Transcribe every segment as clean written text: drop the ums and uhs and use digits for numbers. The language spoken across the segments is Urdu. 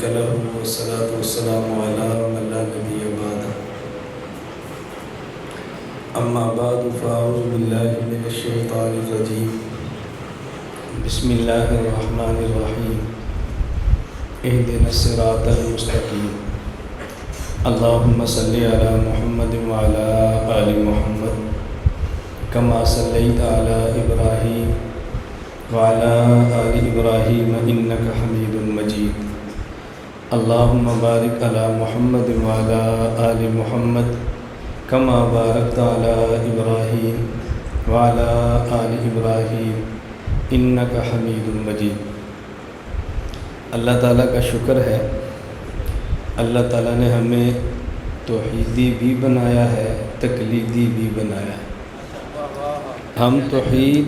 شريك له والصلاة والسلام على من لا نبي بعده أما بعد فأعوذ بالله من الشيطان الرجيم بسم الله الرحمن الرحيم اهدنا الصراط المستقيم اللهم صل على محمد وعلى آل محمد كما صليت على إبراهيم وعلى آل إبراهيم إنك حميد مجيد اللهم بارك على محمد وعلى آل محمد كما باركت على إبراهيم وعلى آل إبراهيم إنك حميد مجيد۔ اللہ تعالیٰ کا شکر ہے، اللہ تعالیٰ نے ہمیں توحیدی بھی بنایا ہے، تقلیدی بھی بنایا ہے۔ ہم توحید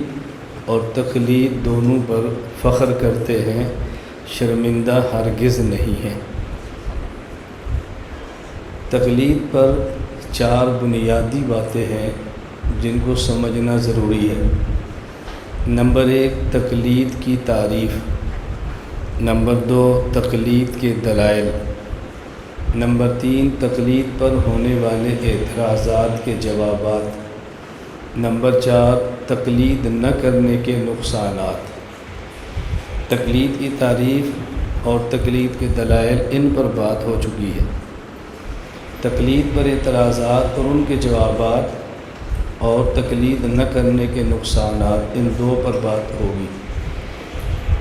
اور تقلید دونوں پر فخر کرتے ہیں، شرمندہ ہرگز نہیں ہیں۔ تقلید پر 4 بنیادی باتیں ہیں جن کو سمجھنا ضروری ہے۔ نمبر 1 تقلید کی تعریف، نمبر 2 تقلید کے دلائل، نمبر 3 تقلید پر ہونے والے اعتراضات کے جوابات، نمبر 4 تقلید نہ کرنے کے نقصانات۔ تقلید کی تعریف اور تقلید کے دلائل، ان پر بات ہو چکی ہے۔ تقلید پر اعتراضات اور ان کے جوابات اور تقلید نہ کرنے کے نقصانات، ان 2 پر بات ہوگی۔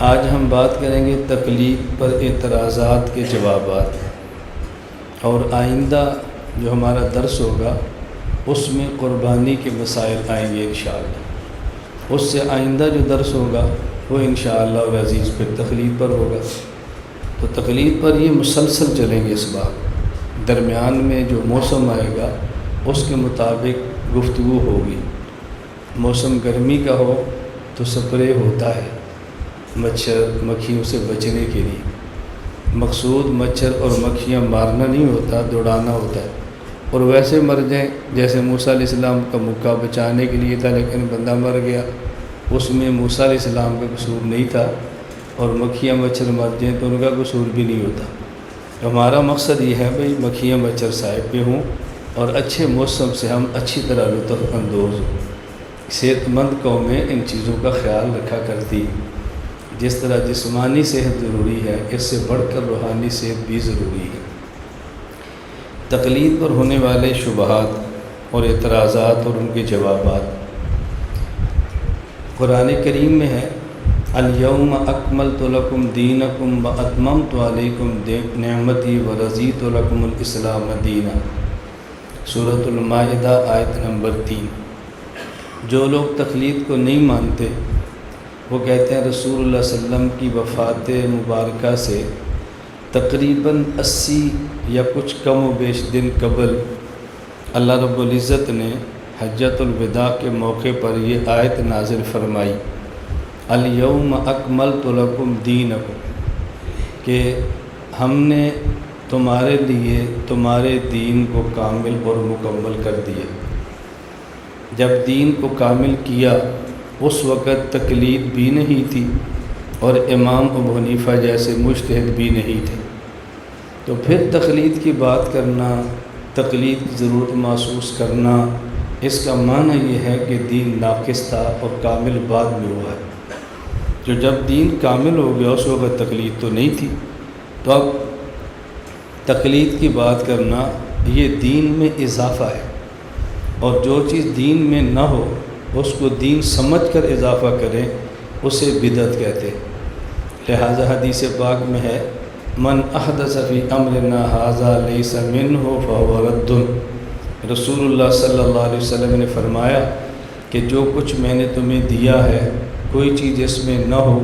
آج ہم بات کریں گے تقلید پر اعتراضات کے جوابات، اور آئندہ جو ہمارا درس ہوگا اس میں قربانی کے مسائل آئیں گے انشاءاللہ۔ اس سے آئندہ جو درس ہوگا وہ انشاءاللہ العزیز پھر تقلید پر ہوگا۔ تو تقلید پر یہ مسلسل چلیں گے اس بار، درمیان میں جو موسم آئے گا اس کے مطابق گفتگو ہوگی۔ موسم گرمی کا ہو تو سپرے ہوتا ہے مچھر مکھیوں سے بچنے کے لیے، مقصود مچھر اور مکھیاں مارنا نہیں ہوتا، دوڑانا ہوتا ہے۔ اور ویسے مر جائیں جیسے موسیٰ علیہ السلام کا مکہ بچانے کے لیے تھا لیکن بندہ مر گیا، اس میں موسیٰ علیہ السلام کا قصور نہیں تھا، اور مکھیاں مچھر مر جائیں تو ان کا قصور بھی نہیں ہوتا۔ تو ہمارا مقصد یہ ہے بھئی مکھیاں مچھر صاحب پہ ہوں اور اچھے موسم سے ہم اچھی طرح لطف اندوز ہوں۔ صحت مند قومیں ان چیزوں کا خیال رکھا کرتی، جس طرح جسمانی صحت ضروری ہے اس سے بڑھ کر روحانی صحت بھی ضروری ہے۔ تقلید پر ہونے والے شبہات اور اعتراضات اور ان کے جوابات، قرآن کریم میں ہے الیوم اکملت لکم دینکم واتممت علیکم نعمتی ورضیت لکم الاسلام دینا، سورۃ المائدہ آیت نمبر 3۔ جو لوگ تقلید کو نہیں مانتے وہ کہتے ہیں رسول اللہ صلی اللہ علیہ وسلم کی وفات مبارکہ سے تقریباً 80 یا کچھ کم و بیش دن قبل اللہ رب العزت نے حجۃ الوداع کے موقع پر یہ آیت نازل فرمائی الیوم اکملت لکم دینکم، کہ ہم نے تمہارے لیے تمہارے دین کو کامل اور مکمل کر دیا۔ جب دین کو کامل کیا اس وقت تقلید بھی نہیں تھی اور امام ابو حنیفہ جیسے مجتہد بھی نہیں تھے، تو پھر تقلید کی بات کرنا، تقلید کی ضرورت محسوس کرنا، اس کا معنی یہ ہے کہ دین ناقص تھا اور کامل بعد میں ہوا ہے۔ جو جب دین کامل ہو گیا اس وقت تقلید تو نہیں تھی، تو اب تقلید کی بات کرنا یہ دین میں اضافہ ہے، اور جو چیز دین میں نہ ہو اس کو دین سمجھ کر اضافہ کریں اسے بدعت کہتے ہیں۔ لہذا حدیث پاک میں ہے من احدث فی امرنا ھذا لیس منہ فہو رد، رسول اللہ صلی اللہ علیہ وسلم نے فرمایا کہ جو کچھ میں نے تمہیں دیا ہے کوئی چیز اس میں نہ ہو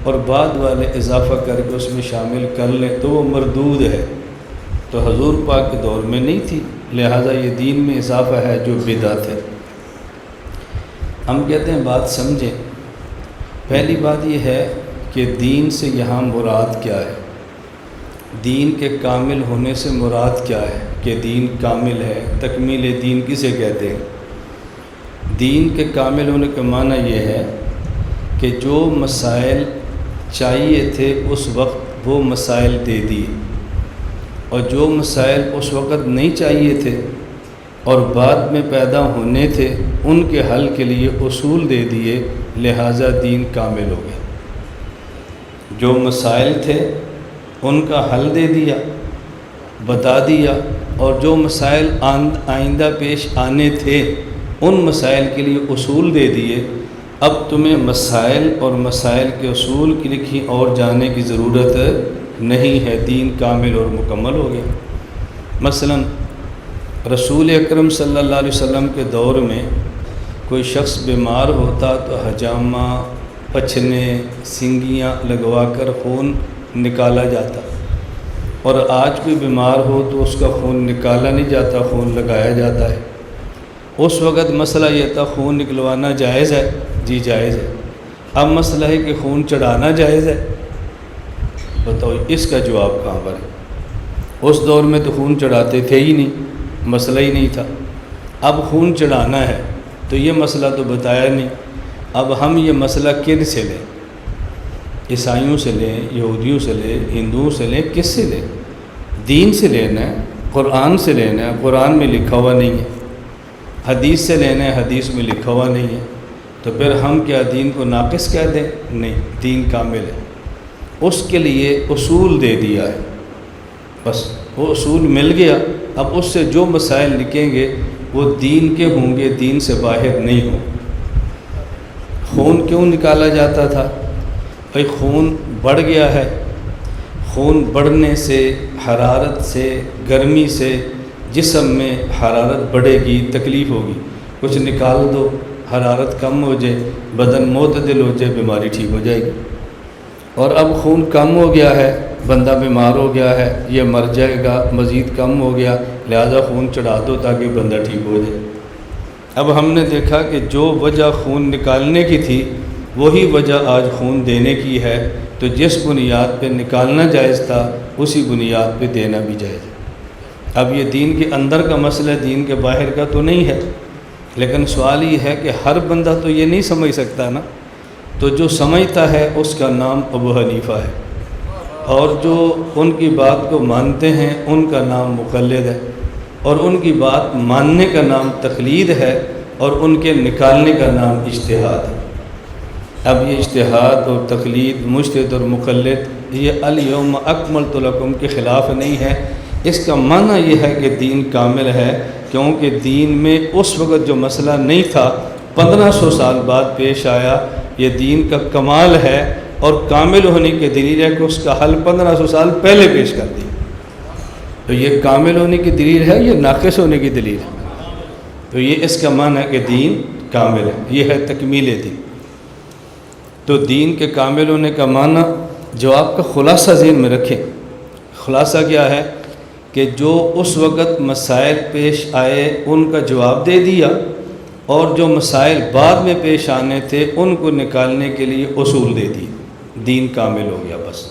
اور بعد والے اضافہ کر کے اس میں شامل کر لیں تو وہ مردود ہے۔ تو حضور پاک کے دور میں نہیں تھی، لہذا یہ دین میں اضافہ ہے جو بدعت ہے۔ ہم کہتے ہیں بات سمجھیں۔ پہلی بات یہ ہے کہ دین سے یہاں مراد کیا ہے، دین کے کامل ہونے سے مراد کیا ہے، کہ دین کامل ہے۔ تکمیل دین کسے کہتے ہیں؟ دین کے کامل ہونے کا معنی یہ ہے کہ جو مسائل چاہیے تھے اس وقت وہ مسائل دے دیے، اور جو مسائل اس وقت نہیں چاہیے تھے اور بعد میں پیدا ہونے تھے ان کے حل کے لیے اصول دے دیے، لہٰذا دین کامل ہو گیا۔ جو مسائل تھے ان کا حل دے دیا، بتا دیا، اور جو مسائل آئندہ پیش آنے تھے ان مسائل کے لیے اصول دے دیے۔ اب تمہیں مسائل اور مسائل کے اصول کی لکھی اور جاننے کی ضرورت نہیں ہے، دین کامل اور مکمل ہو گیا۔ مثلا رسول اکرم صلی اللہ علیہ وسلم کے دور میں کوئی شخص بیمار ہوتا تو حجامہ، پچھنے، سنگیاں لگوا کر خون نکالا جاتا، اور آج کوئی بیمار ہو تو اس کا خون نکالا نہیں جاتا، خون لگایا جاتا ہے۔ اس وقت مسئلہ یہ تھا خون نکلوانا جائز ہے؟ جی جائز ہے۔ اب مسئلہ ہے کہ خون چڑھانا جائز ہے؟ بتاؤ اس کا جواب کہاں پر ہے؟ اس دور میں تو خون چڑھاتے تھے ہی نہیں، مسئلہ ہی نہیں تھا۔ اب خون چڑھانا ہے تو یہ مسئلہ تو بتایا نہیں۔ اب ہم یہ مسئلہ کن سے لیں؟ عیسائیوں سے لیں، یہودیوں سے لیں، ہندوؤں سے لیں، کس سے لیں؟ دین سے لینا ہے، قرآن سے لینا ہے، قرآن میں لکھا ہوا نہیں ہے۔ حدیث سے لینا ہے، حدیث میں لکھا ہوا نہیں ہے۔ تو پھر ہم کیا دین کو ناقص کہہ دیں؟ نہیں، دین کامل ہے۔ اس کے لیے اصول دے دیا ہے، بس وہ اصول مل گیا۔ اب اس سے جو مسائل لکھیں گے وہ دین کے ہوں گے، دین سے باہر نہیں ہوں۔ خون کیوں نکالا جاتا تھا؟ بھائی خون بڑھ گیا ہے، خون بڑھنے سے، حرارت سے، گرمی سے جسم میں حرارت بڑھے گی، تکلیف ہوگی، کچھ نکال دو، حرارت کم ہو جائے، بدن معتدل ہو جائے، بیماری ٹھیک ہو جائے گی۔ اور اب خون کم ہو گیا ہے، بندہ بیمار ہو گیا ہے، یہ مر جائے گا، مزید کم ہو گیا، لہذا خون چڑھا دو تاکہ بندہ ٹھیک ہو جائے۔ اب ہم نے دیکھا کہ جو وجہ خون نکالنے کی تھی وہی وجہ آج خون دینے کی ہے، تو جس بنیاد پہ نکالنا جائز تھا اسی بنیاد پہ دینا بھی جائز ہے۔ اب یہ دین کے اندر کا مسئلہ، دین کے باہر کا تو نہیں ہے، لیکن سوال یہ ہے کہ ہر بندہ تو یہ نہیں سمجھ سکتا نا، تو جو سمجھتا ہے اس کا نام ابو حنیفہ ہے، اور جو ان کی بات کو مانتے ہیں ان کا نام مقلد ہے، اور ان کی بات ماننے کا نام تقلید ہے، اور ان کے نکالنے کا نام اجتہاد ہے۔ اب یہ اجتہاد اور تقلید، مجتہد اور مقلد، یہ الیوم اکملت لکم کے خلاف نہیں ہے۔ اس کا معنی یہ ہے کہ دین کامل ہے، کیونکہ دین میں اس وقت جو مسئلہ نہیں تھا 1500 سال بعد پیش آیا۔ یہ دین کا کمال ہے اور کامل ہونے کی دلیل ہے کہ اس کا حل 1500 سال پہلے پیش کر دی۔ تو یہ کامل ہونے کی دلیل ہے، یہ ناقص ہونے کی دلیل ہے؟ تو یہ اس کا معنی ہے کہ دین کامل ہے، یہ ہے تکمیل دین۔ تو دین کے کامل ہونے کا معنی جواب کا خلاصہ ذہن میں رکھیں۔ خلاصہ کیا ہے کہ جو اس وقت مسائل پیش آئے ان کا جواب دے دیا، اور جو مسائل بعد میں پیش آنے تھے ان کو نکالنے کے لیے اصول دے دی، دین کامل ہو گیا بس۔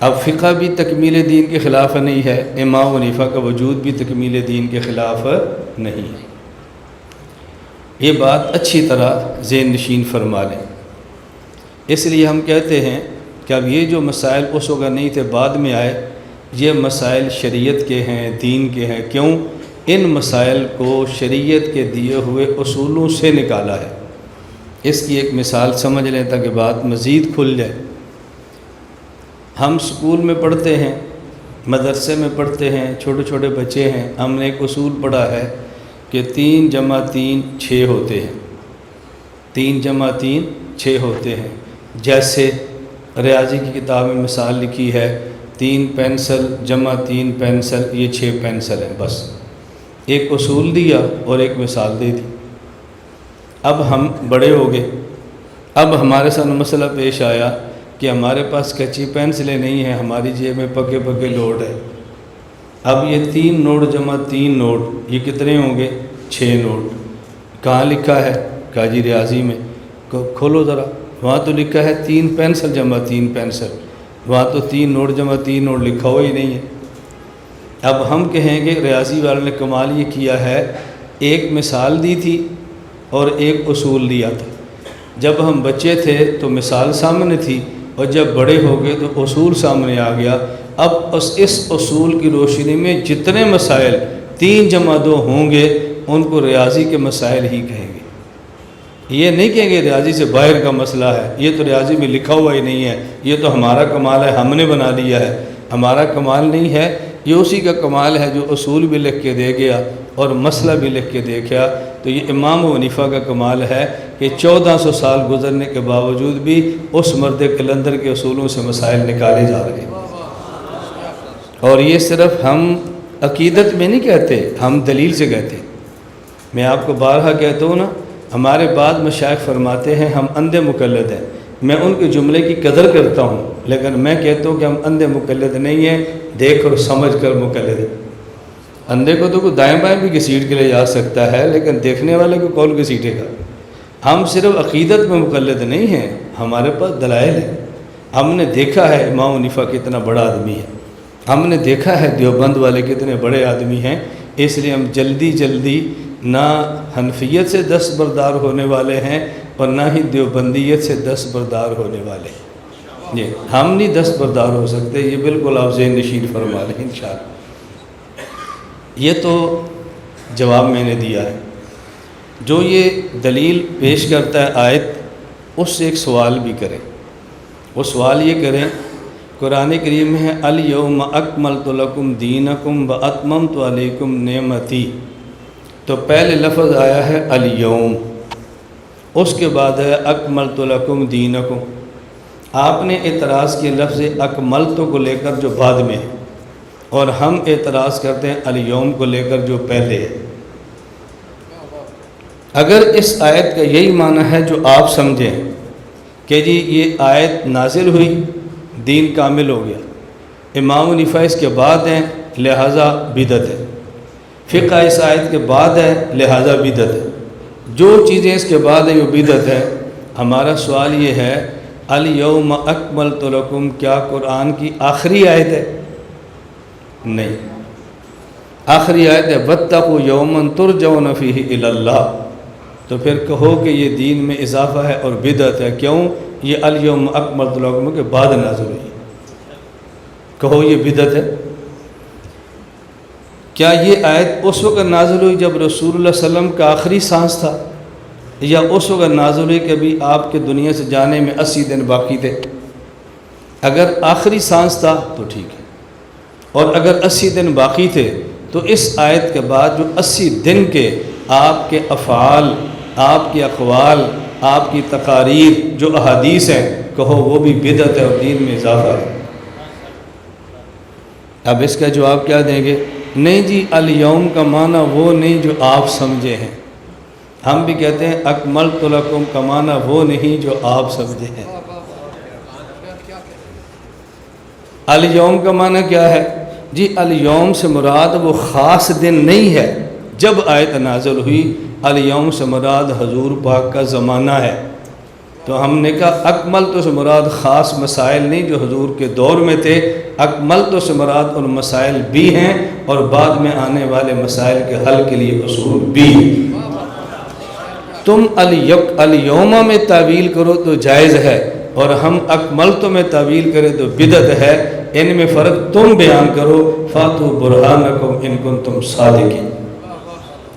اب فقہ بھی تکمیل دین کے خلاف نہیں ہے، امام حنیفہ کا وجود بھی تکمیل دین کے خلاف نہیں ہے۔ یہ بات اچھی طرح ذہن نشین فرما لیں۔ اس لیے ہم کہتے ہیں کہ اب یہ جو مسائل اس وقت نہیں تھے بعد میں آئے، یہ مسائل شریعت کے ہیں، دین کے ہیں۔ کیوں؟ ان مسائل کو شریعت کے دیے ہوئے اصولوں سے نکالا ہے۔ اس کی ایک مثال سمجھ لیں تاکہ بات مزید کھل جائے۔ ہم اسکول میں پڑھتے ہیں، مدرسے میں پڑھتے ہیں، چھوٹے چھوٹے بچے ہیں، ہم نے ایک اصول پڑھا ہے کہ 3 × 3 6 ہوتے ہیں، 3 × 3 6 ہوتے ہیں۔ جیسے ریاضی کی کتاب میں مثال لکھی ہے 3 پینسل جمع 3 پینسل، یہ 6 پینسل ہیں۔ بس ایک اصول دیا اور ایک مثال دے دی۔ اب ہم بڑے ہو گئے، اب ہمارے سامنے مسئلہ پیش آیا کہ ہمارے پاس کچی پینسلیں نہیں ہیں، ہماری جیب میں پکے پکے نوٹ ہے۔ اب یہ 3 نوٹ جمع 3 نوٹ، یہ کتنے ہوں گے؟ 6 نوٹ۔ کہاں لکھا ہے؟ کہا جی ریاضی میں۔ کھولو ذرا، وہاں تو لکھا ہے 3 پینسل جمع 3 پینسل، وہاں تو 3 نوٹ جمع 3 نوٹ لکھا ہوا ہی نہیں ہے۔ اب ہم کہیں گے ریاضی والے نے کمال یہ کیا ہے، ایک مثال دی تھی اور ایک اصول دیا تھا۔ جب ہم بچے تھے تو مثال سامنے تھی، اور جب بڑے ہو گئے تو اصول سامنے آ گیا. اب اس اصول کی روشنی میں جتنے مسائل 3 + 2 ہوں گے ان کو ریاضی کے مسائل ہی کہیں گے. یہ نہیں کہیں گے ریاضی سے باہر کا مسئلہ ہے، یہ تو ریاضی میں لکھا ہوا ہی نہیں ہے، یہ تو ہمارا کمال ہے، ہم نے بنا لیا ہے. ہمارا کمال نہیں ہے، یہ اسی کا کمال ہے جو اصول بھی لکھ کے دے گیا اور مسئلہ بھی لکھ کے دے گیا. تو یہ امام ابو حنیفہ کا کمال ہے کہ 1400 سال گزرنے کے باوجود بھی اس مرد قلندر کے اصولوں سے مسائل نکالے جا رہے ہیں. اور یہ صرف ہم عقیدت میں نہیں کہتے، ہم دلیل سے کہتے ہیں. میں آپ کو بارہا کہتا ہوں نا، ہمارے بعد مشائخ فرماتے ہیں ہم اندھے مقلد ہیں. میں ان کے جملے کی قدر کرتا ہوں، لیکن میں کہتا ہوں کہ ہم اندھے مقلد نہیں ہیں، دیکھ اور سمجھ کر مقلد ہیں. اندھے کو تو کوئی دائیں بائیں بھی گھسیٹ کے لے جا سکتا ہے، لیکن دیکھنے والے کو کون گھسیٹے گا؟ ہم صرف عقیدت میں مقلد نہیں ہیں، ہمارے پاس دلائل ہیں. ہم نے دیکھا ہے امام حنیفہ کتنا بڑا آدمی ہے، ہم نے دیکھا ہے دیوبند والے کتنے بڑے آدمی ہیں. اس لیے ہم جلدی نہ حنفیت سے دستبردار ہونے والے ہیں اور نہ ہی دیوبندیت سے دستبردار ہونے والے ہیں. ہم نہیں دستبردار ہو سکتے، یہ بالکل آپ ذہن نشین فرما لیں انشاءاللہ. یہ تو جواب میں نے دیا ہے. جو یہ دلیل پیش کرتا ہے آیت، اس سے ایک سوال بھی کریں. وہ سوال یہ کریں، قرآن کریم میں ہے الیوم اکملت لکم دینکم واتممت علیکم نعمتی. تو پہلے لفظ آیا ہے الیوم، اس کے بعد ہے اکملت لکم دینکم. آپ نے اعتراض کیا لفظ اکملت کو لے کر جو بعد میں ہے، اور ہم اعتراض کرتے ہیں الیوم کو لے کر جو پہلے ہے. اگر اس آیت کا یہی معنی ہے جو آپ سمجھیں کہ جی یہ آیت نازل ہوئی، دین کامل ہو گیا، امام حنیفہ اس کے بعد ہیں لہٰذا بدعت ہے، فقہ اس آیت کے بعد ہے لہٰذا بدعت ہے، جو چیزیں اس کے بعد ہیں وہ بدعت ہے. ہمارا سوال یہ ہے الیوم اکملت لکم کیا قرآن کی آخری آیت ہے؟ نہیں، آخری آیت ہے واتقوا یوما ترجعون فیہ الی اللہ. تو پھر کہو کہ یہ دین میں اضافہ ہے اور بدعت ہے. کیوں؟ یہ الیوم اکملت لکم کے بعد نازل ہوئی، کہو یہ بدعت ہے. کیا یہ آیت اس وقت نازل ہوئی جب رسول اللہ صلی اللہ علیہ وسلم کا آخری سانس تھا، یا اس وقت نازل ہوئی کہ ابھی آپ کے دنیا سے جانے میں 80 دن باقی تھے؟ اگر آخری سانس تھا تو ٹھیک ہے، اور اگر 80 دن باقی تھے تو اس آیت کے بعد جو 80 دن کے آپ کے افعال، آپ کے اقوال، آپ کی تقاریر جو احادیث ہیں، کہو وہ بھی بدعت ہے اور دین میں اضافہ ہے. اب اس کا جواب کیا دیں گے؟ نہیں جی، الیوم کا معنی وہ نہیں جو آپ سمجھے ہیں. ہم بھی کہتے ہیں اکملت لکم کا معنی وہ نہیں جو آپ سمجھے ہیں. الیوم کا معنی کیا ہے؟ جی الیوم سے مراد وہ خاص دن نہیں ہے جب آیت نازل ہوئی. الیوم سے مراد حضور پاک کا زمانہ ہے. تو ہم نے کہا اکملت سے مراد خاص مسائل نہیں جو حضور کے دور میں تھے، اکملت سے مراد ان مسائل بھی ہیں اور بعد میں آنے والے مسائل کے حل کے لیے اصول بھی. تم الیوم میں تعویل کرو تو جائز ہے، اور ہم اکملت میں تعویل کریں تو بدعت ہے. ان میں فرق تم بیان کرو. فاتوا برہانکم ان کنتم صادقین.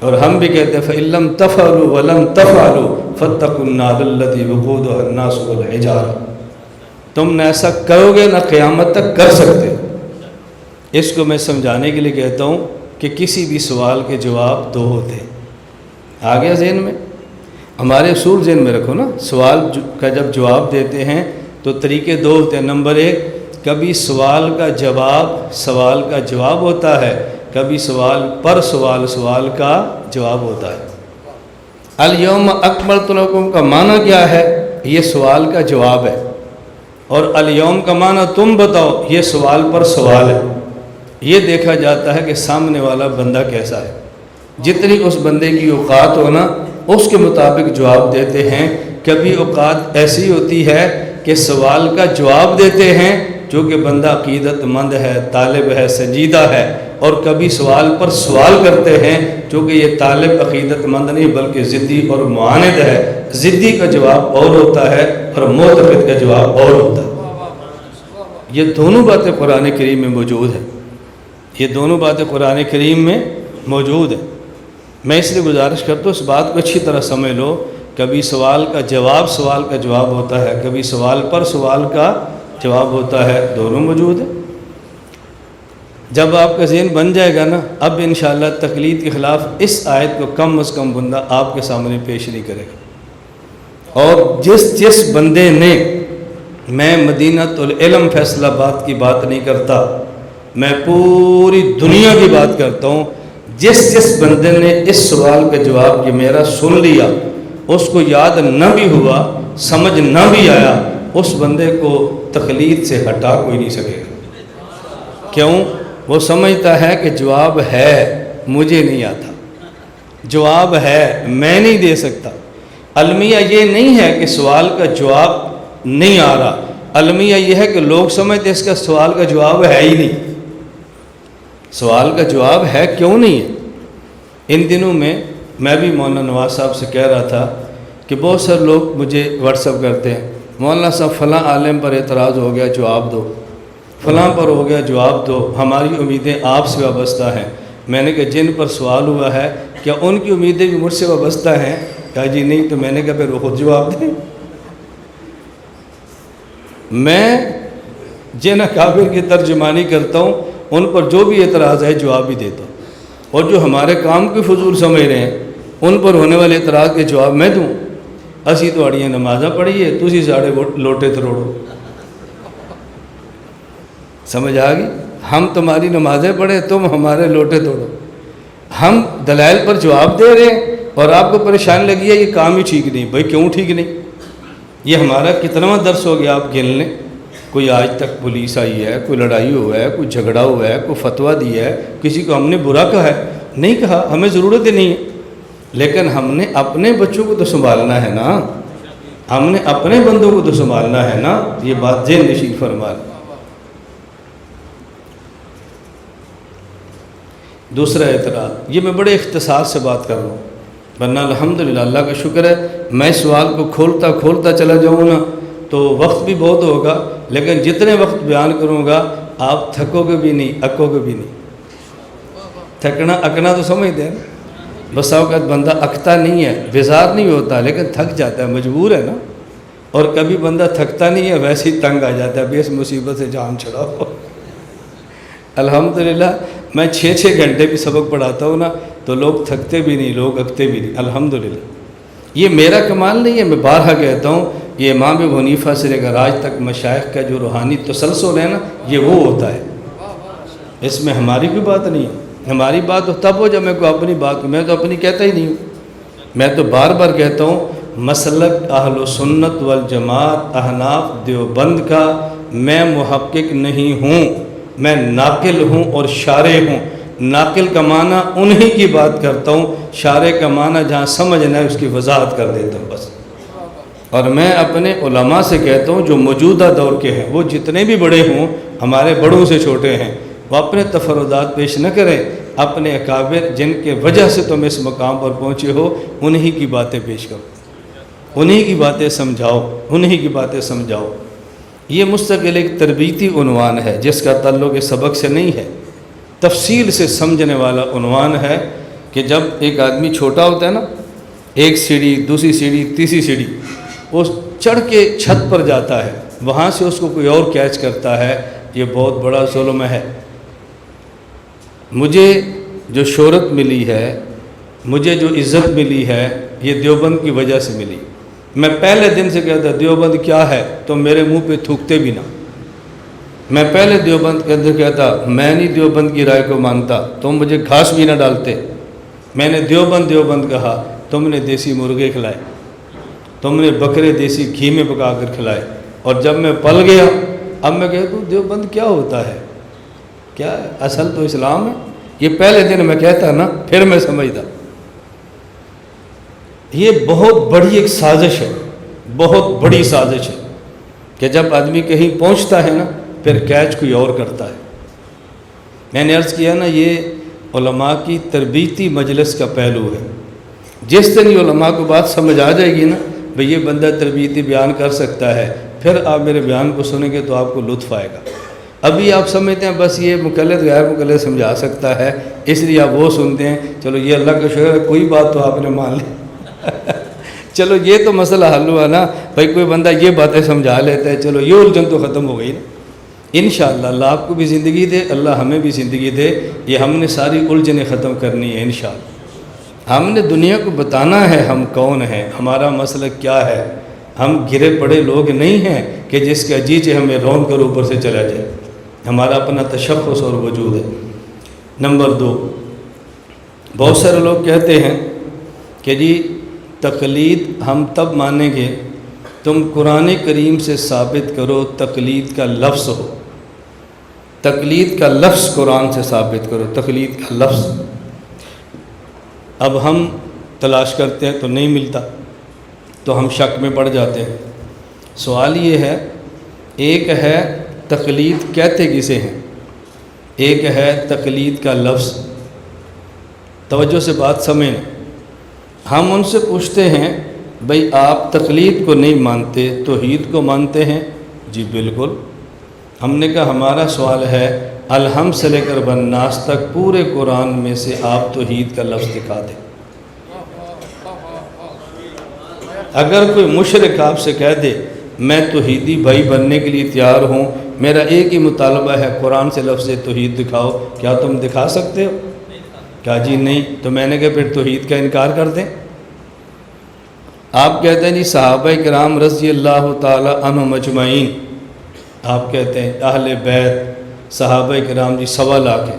اور ہم بھی کہتے ہیں فَإِن لَّمْ تَفْعَلُوا وَلَمْ تَفْعَلُوا فَاتَّقُوا النَّارَ الَّتِي وَقُودُهَا النَّاسُ وَالْحِجَارَةُ. تم نہ ایسا کرو گے نہ قیامت تک کر سکتے. اس کو میں سمجھانے کے لیے کہتا ہوں کہ کسی بھی سوال کے جواب 2 ہوتے ہیں. آ گیا ذہن میں؟ ہمارے اصول ذہن میں رکھو نا. سوال کا جب جواب دیتے ہیں تو طریقے 2 ہوتے ہیں. نمبر 1، کبھی سوال کا جواب ہوتا ہے، کبھی سوال پر سوال کا جواب ہوتا ہے. الیوم اکملت لکم کا معنی کیا ہے؟ یہ سوال کا جواب ہے. اور الیوم کا معنی تم بتاؤ، یہ سوال پر سوال ہے. یہ دیکھا جاتا ہے کہ سامنے والا بندہ کیسا ہے. جتنی اس بندے کی اوقات ہو نا اس کے مطابق جواب دیتے ہیں. کبھی اوقات ایسی ہوتی ہے کہ سوال کا جواب دیتے ہیں چونکہ بندہ عقیدت مند ہے، طالب ہے، سنجیدہ ہے. اور کبھی سوال پر سوال کرتے ہیں چونکہ یہ طالب عقیدت مند نہیں بلکہ ضدی اور معاند ہے. ضدی کا جواب اور ہوتا ہے اور معتقد کا جواب اور ہوتا ہے. یہ دونوں باتیں قرآن کریم میں موجود ہیں، یہ دونوں باتیں قرآن کریم میں موجود ہیں۔ میں اس لیے گزارش کرتا ہوں اس بات کو اچھی طرح سمجھ لو، کبھی سوال کا جواب ہوتا ہے، کبھی سوال پر سوال کا جواب ہوتا ہے، دونوں موجود ہیں۔ جب آپ کا ذہن بن جائے گا نا، اب انشاءاللہ تقلید کے خلاف اس آیت کو کم از کم بندہ آپ کے سامنے پیش نہیں کرے گا۔ اور جس بندے نے، میں مدینہ العلم فیصل آباد کی بات نہیں کرتا، میں پوری دنیا کی بات کرتا ہوں، جس بندے نے اس سوال کا جواب یہ میرا سن لیا، اس کو یاد نہ بھی ہوا، سمجھ نہ بھی آیا، اس بندے کو تقلید سے ہٹا کوئی نہیں سکے گا۔ کیوں؟ وہ سمجھتا ہے کہ جواب ہے، مجھے نہیں آتا، جواب ہے، میں نہیں دے سکتا۔ المیہ یہ نہیں ہے کہ سوال کا جواب نہیں آ رہا، المیہ یہ ہے کہ لوگ سمجھتے اس کا سوال کا جواب ہے ہی نہیں۔ سوال کا جواب ہے، کیوں نہیں ہے؟ ان دنوں میں بھی مولانا نواز صاحب سے کہہ رہا تھا کہ بہت سارے لوگ مجھے واٹس ایپ کرتے ہیں، مولانا صاحب فلاں عالم پر اعتراض ہو گیا، جواب دو، فلاں پر ہو گیا، جواب دو، ہماری امیدیں آپ سے وابستہ ہیں۔ میں نے کہا جن پر سوال ہوا ہے کیا ان کی امیدیں بھی مجھ سے وابستہ ہیں؟ کہا جی نہیں۔ تو میں نے کہا پھر وہ خود جواب دیں۔ میں جن اکابر کی ترجمانی کرتا ہوں ان پر جو بھی اعتراض ہے جواب بھی دیتا ہوں، اور جو ہمارے کام کی فضول سمجھ رہے ہیں ان پر ہونے والے اعتراض کے جواب میں دوں۔ اسی تہاڑیاں نمازاں پڑھیے، تسی ساڑے لوٹے تروڑو۔ سمجھ آ گئی؟ ہم تمہاری نمازیں پڑھیں، تم ہمارے لوٹے توڑو۔ ہم دلائل پر جواب دے رہے ہیں اور آپ کو پریشان لگی ہے یہ کام ہی ٹھیک نہیں۔ بھائی کیوں ٹھیک نہیں؟ یہ ہمارا کتناواں درس ہو گیا آپ گن لیں۔ کوئی آج تک پولیس آئی ہے، کوئی لڑائی ہوا ہے، کوئی جھگڑا ہوا ہے، کوئی فتویٰ دیا ہے، کسی کو ہم نے برا کہا ہے؟ نہیں کہا، ہمیں ضرورت ہی نہیں ہے۔ لیکن ہم نے اپنے بچوں کو تو سنبھالنا ہے نا، ہم نے اپنے بندوں کو تو سنبھالنا ہے نا۔ یہ بات ذہن نشین فرما لیں۔ دوسرا اعتراض، یہ میں بڑے اختصار سے بات کر رہا ہوں، ورنہ الحمدللہ اللہ کا شکر ہے میں سوال کو کھولتا چلا جاؤں نا تو وقت بھی بہت ہوگا، لیکن جتنے وقت بیان کروں گا آپ تھکو گے بھی نہیں، اکو گے بھی نہیں۔ تھکنا اکنا تو سمجھتے ہیں نا، بس اوقات بندہ اکتا نہیں ہے، بیزار نہیں ہوتا، لیکن تھک جاتا ہے، مجبور ہے نا۔ اور کبھی بندہ تھکتا نہیں ہے، ویسے ہی تنگ آ جاتا ہے، بھی اس مصیبت سے جان چھڑاؤ۔ الحمدللہ میں 6 گھنٹے بھی سبق پڑھاتا ہوں نا تو لوگ تھکتے بھی نہیں، لوگ اکتے بھی نہیں، الحمدللہ۔ یہ میرا کمال نہیں ہے، میں بارہا کہتا ہوں، یہ امام ابو حنیفہ سے لے کر آج تک مشائخ کا جو روحانی تسلسل ہے نا، یہ وہ ہوتا ہے۔ اس میں ہماری کوئی بات نہیں ہے، ہماری بات تو تب ہو جب میں کوئی اپنی بات، میں تو اپنی کہتا ہی نہیں ہوں۔ میں تو بار بار کہتا ہوں، مسلک اہل سنت والجماعت احناف دیوبند کا میں محقق نہیں ہوں، میں ناقل ہوں اور شارح ہوں۔ ناقل کا معنی انہی کی بات کرتا ہوں، شارح کا معنی جہاں سمجھنا ہے اس کی وضاحت کر دیتا ہوں بس۔ اور میں اپنے علماء سے کہتا ہوں جو موجودہ دور کے ہیں، وہ جتنے بھی بڑے ہوں، ہمارے بڑوں سے چھوٹے ہیں، وہ اپنے تفردات پیش نہ کریں، اپنے اکابر جن کے وجہ سے تم اس مقام پر پہنچے ہو انہی کی باتیں پیش کرو، انہی کی باتیں سمجھاؤ، انہی کی باتیں سمجھاؤ۔ یہ مستقل ایک تربیتی عنوان ہے جس کا تعلق سبق سے نہیں ہے، تفصیل سے سمجھنے والا عنوان ہے کہ جب ایک آدمی چھوٹا ہوتا ہے نا، ایک سیڑھی، دوسری سیڑھی، تیسری سیڑھی، وہ چڑھ کے چھت پر جاتا ہے، وہاں سے اس کو کوئی اور کیچ کرتا ہے، یہ بہت بڑا ظلم ہے۔ مجھے جو شہرت ملی ہے، مجھے جو عزت ملی ہے، یہ دیوبند کی وجہ سے ملی۔ میں پہلے دن سے کہتا دیوبند کیا ہے تو میرے منہ پہ تھوکتے بھی نہ۔ میں پہلے دیوبند کے اندر کہتا میں نہیں دیوبند کی رائے کو مانتا، تم مجھے گھاس بھی نہ ڈالتے۔ میں نے دیوبند کہا، تم نے دیسی مرغے کھلائے، تم نے بکرے دیسی گھی میں پکا کر کھلائے، اور جب میں پل گیا اب میں کہتا ہوں دیوبند کیا ہوتا ہے، کیا ہے اصل تو اسلام ہے۔ یہ پہلے دن میں کہتا نا، پھر میں سمجھتا۔ یہ بہت بڑی ایک سازش ہے، بہت بڑی سازش ہے کہ جب آدمی کہیں پہنچتا ہے نا پھر کیچ کوئی اور کرتا ہے۔ میں نے عرض کیا نا، یہ علماء کی تربیتی مجلس کا پہلو ہے۔ جس دن یہ علماء کو بات سمجھ آ جائے گی نا، بھئی یہ بندہ تربیتی بیان کر سکتا ہے، پھر آپ میرے بیان کو سنیں گے تو آپ کو لطف آئے گا۔ ابھی آپ سمجھتے ہیں بس یہ مقلد غیر مقلد سمجھا سکتا ہے، اس لیے آپ وہ سنتے ہیں، چلو یہ اللہ کا شکر ہے کوئی بات تو آپ نے مان لی چلو یہ تو مسئلہ حل ہوا نا بھائی، کوئی بندہ یہ باتیں سمجھا لیتا ہے، چلو یہ الجھن تو ختم ہو گئی نا۔ انشاءاللہ اللہ آپ کو بھی زندگی دے، اللہ ہمیں بھی زندگی دے، یہ ہم نے ساری الجھنیں ختم کرنی ہے انشاءاللہ۔ ہم نے دنیا کو بتانا ہے ہم کون ہیں، ہمارا مسلک کیا ہے۔ ہم گرے پڑے لوگ نہیں ہیں کہ جس کے اجیچے ہمیں رون کر اوپر سے چلا جائے، ہمارا اپنا تشخص اور وجود ہے۔ نمبر 2، بہت سارے لوگ کہتے ہیں کہ جی تقلید ہم تب مانیں گے تم قرآن کریم سے ثابت کرو تقلید کا لفظ ہو، تقلید کا لفظ قرآن سے ثابت کرو، تقلید کا لفظ۔ اب ہم تلاش کرتے ہیں تو نہیں ملتا، تو ہم شک میں پڑ جاتے ہیں۔ سوال یہ ہے، ایک ہے تقلید کہتے کسے ہیں، ایک ہے تقلید کا لفظ۔ توجہ سے بات سمجھیں، ہم ان سے پوچھتے ہیں بھئی آپ تقلید کو نہیں مانتے، توحید کو مانتے ہیں؟ جی بالکل۔ ہم نے کہا ہمارا سوال ہے الحمد سے لے کر والناس تک پورے قرآن میں سے آپ توحید کا لفظ دکھا دیں۔ اگر کوئی مشرک آپ سے کہہ دے میں توحیدی بھائی بننے کے لیے تیار ہوں، میرا ایک ہی مطالبہ ہے قرآن سے لفظ توحید دکھاؤ، کیا تم دکھا سکتے ہو؟ کہا جی نہیں۔ تو میں نے کہا پھر توحید کا انکار کر دیں۔ آپ کہتے ہیں جی صحابہ کرام رضی اللہ تعالی عنہم اجمعین، آپ کہتے ہیں اہل بیت صحابہ کرام جی 1.25 لاکھ ہیں۔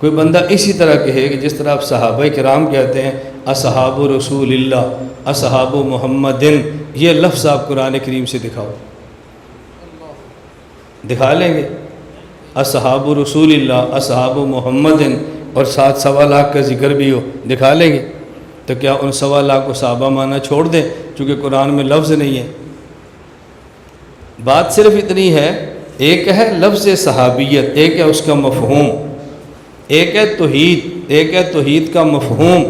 کوئی بندہ اسی طرح کہے کہ جس طرح آپ صحابہ کرام کہتے ہیں اصحاب رسول اللہ، اصحاب محمدن، یہ لفظ آپ قرآن کریم سے دکھاؤ، دکھا لیں گے؟ اصحاب رسول اللہ، اصحاب محمدن اور ساتھ 1.25 لاکھ کا ذکر بھی ہو، دکھا لیں گے؟ تو کیا ان 1.25 لاکھ کو صحابہ مانا چھوڑ دیں چونکہ قرآن میں لفظ نہیں ہے؟ بات صرف اتنی ہے، ایک ہے لفظ صحابیت، ایک ہے اس کا مفہوم، ایک ہے توحید، ایک ہے توحید کا مفہوم۔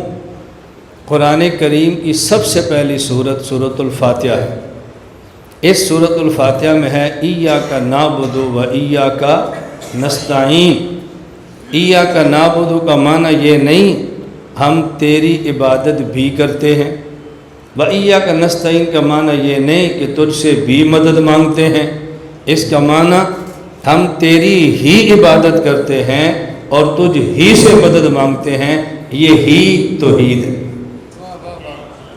قرآن کریم کی سب سے پہلی سورت سورۃ الفاتحہ ہے۔ اس سورۃ الفاتحہ میں ہے ایاک نعبد و ایاک نستعین۔ ایاک نعبد کا معنی یہ نہیں ہم تیری عبادت بھی کرتے ہیں، و ایاک نستعین کا معنی یہ نہیں کہ تجھ سے بھی مدد مانگتے ہیں، اس کا معنی ہم تیری ہی عبادت کرتے ہیں اور تجھ ہی سے مدد مانگتے ہیں، یہی توحید ہے،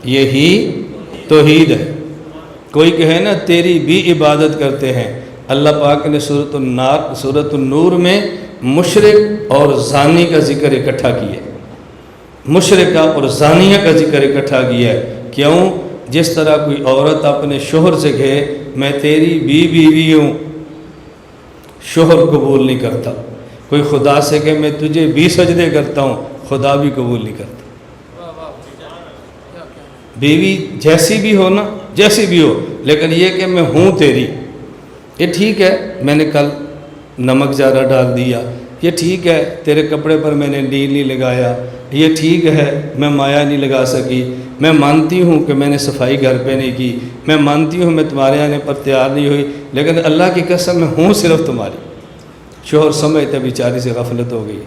یہی توحید ہے۔ کوئی کہے نا تیری بھی عبادت کرتے ہیں، اللہ پاک نے سورۃ النور میں مشرک اور زانی کا ذکر اکٹھا کیا، مشرکہ اور زانیہ کا ذکر اکٹھا کیا ہے۔ کیوں؟ جس طرح کوئی عورت اپنے شوہر سے کہے میں تیری بیوی ہوں، شوہر قبول نہیں کرتا۔ کوئی خدا سے کہے میں تجھے بھی سجدے کرتا ہوں، خدا بھی قبول نہیں کرتا۔ بیوی جیسی بھی ہو نا، جیسی بھی ہو، لیکن یہ کہ میں ہوں تیری، یہ ٹھیک ہے میں نے کل نمک زیادہ ڈال دیا، یہ ٹھیک ہے تیرے کپڑے پر میں نے نیل نہیں لگایا، یہ ٹھیک ہے میں مایا نہیں لگا سکی، میں مانتی ہوں کہ میں نے صفائی گھر پہ نہیں کی، میں مانتی ہوں میں تمہارے آنے پر تیار نہیں ہوئی، لیکن اللہ کی قسم میں ہوں صرف تمہاری۔ شوہر سمجھتے بیچاری سے غفلت ہو گئی۔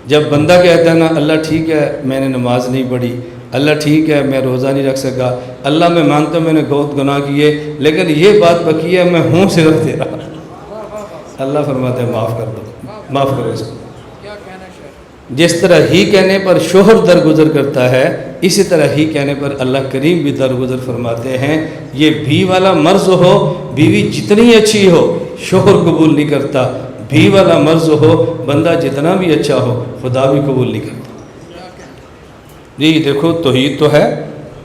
جب بندہ کہتا ہے نا اللہ ٹھیک ہے میں نے نماز نہیں پڑھی، اللہ ٹھیک ہے میں روزہ نہیں رکھ سکا، اللہ میں مانتا ہوں میں نے بہت گناہ کیے، لیکن یہ بات پکی ہے میں ہوں صرف تیرا، اللہ فرماتے ہیں معاف کر دو، معاف کرو اس کو۔ جس طرح ہی کہنے پر شوہر درگزر کرتا ہے، اسی طرح ہی کہنے پر اللہ کریم بھی درگزر فرماتے ہیں۔ یہ بھی والا مرض ہو، بیوی جتنی اچھی ہو شوہر قبول نہیں کرتا، بھی والا مرض ہو بندہ جتنا بھی اچھا ہو خدا بھی قبول نہیں کرتا۔ جی دیکھو توحید تو ہے،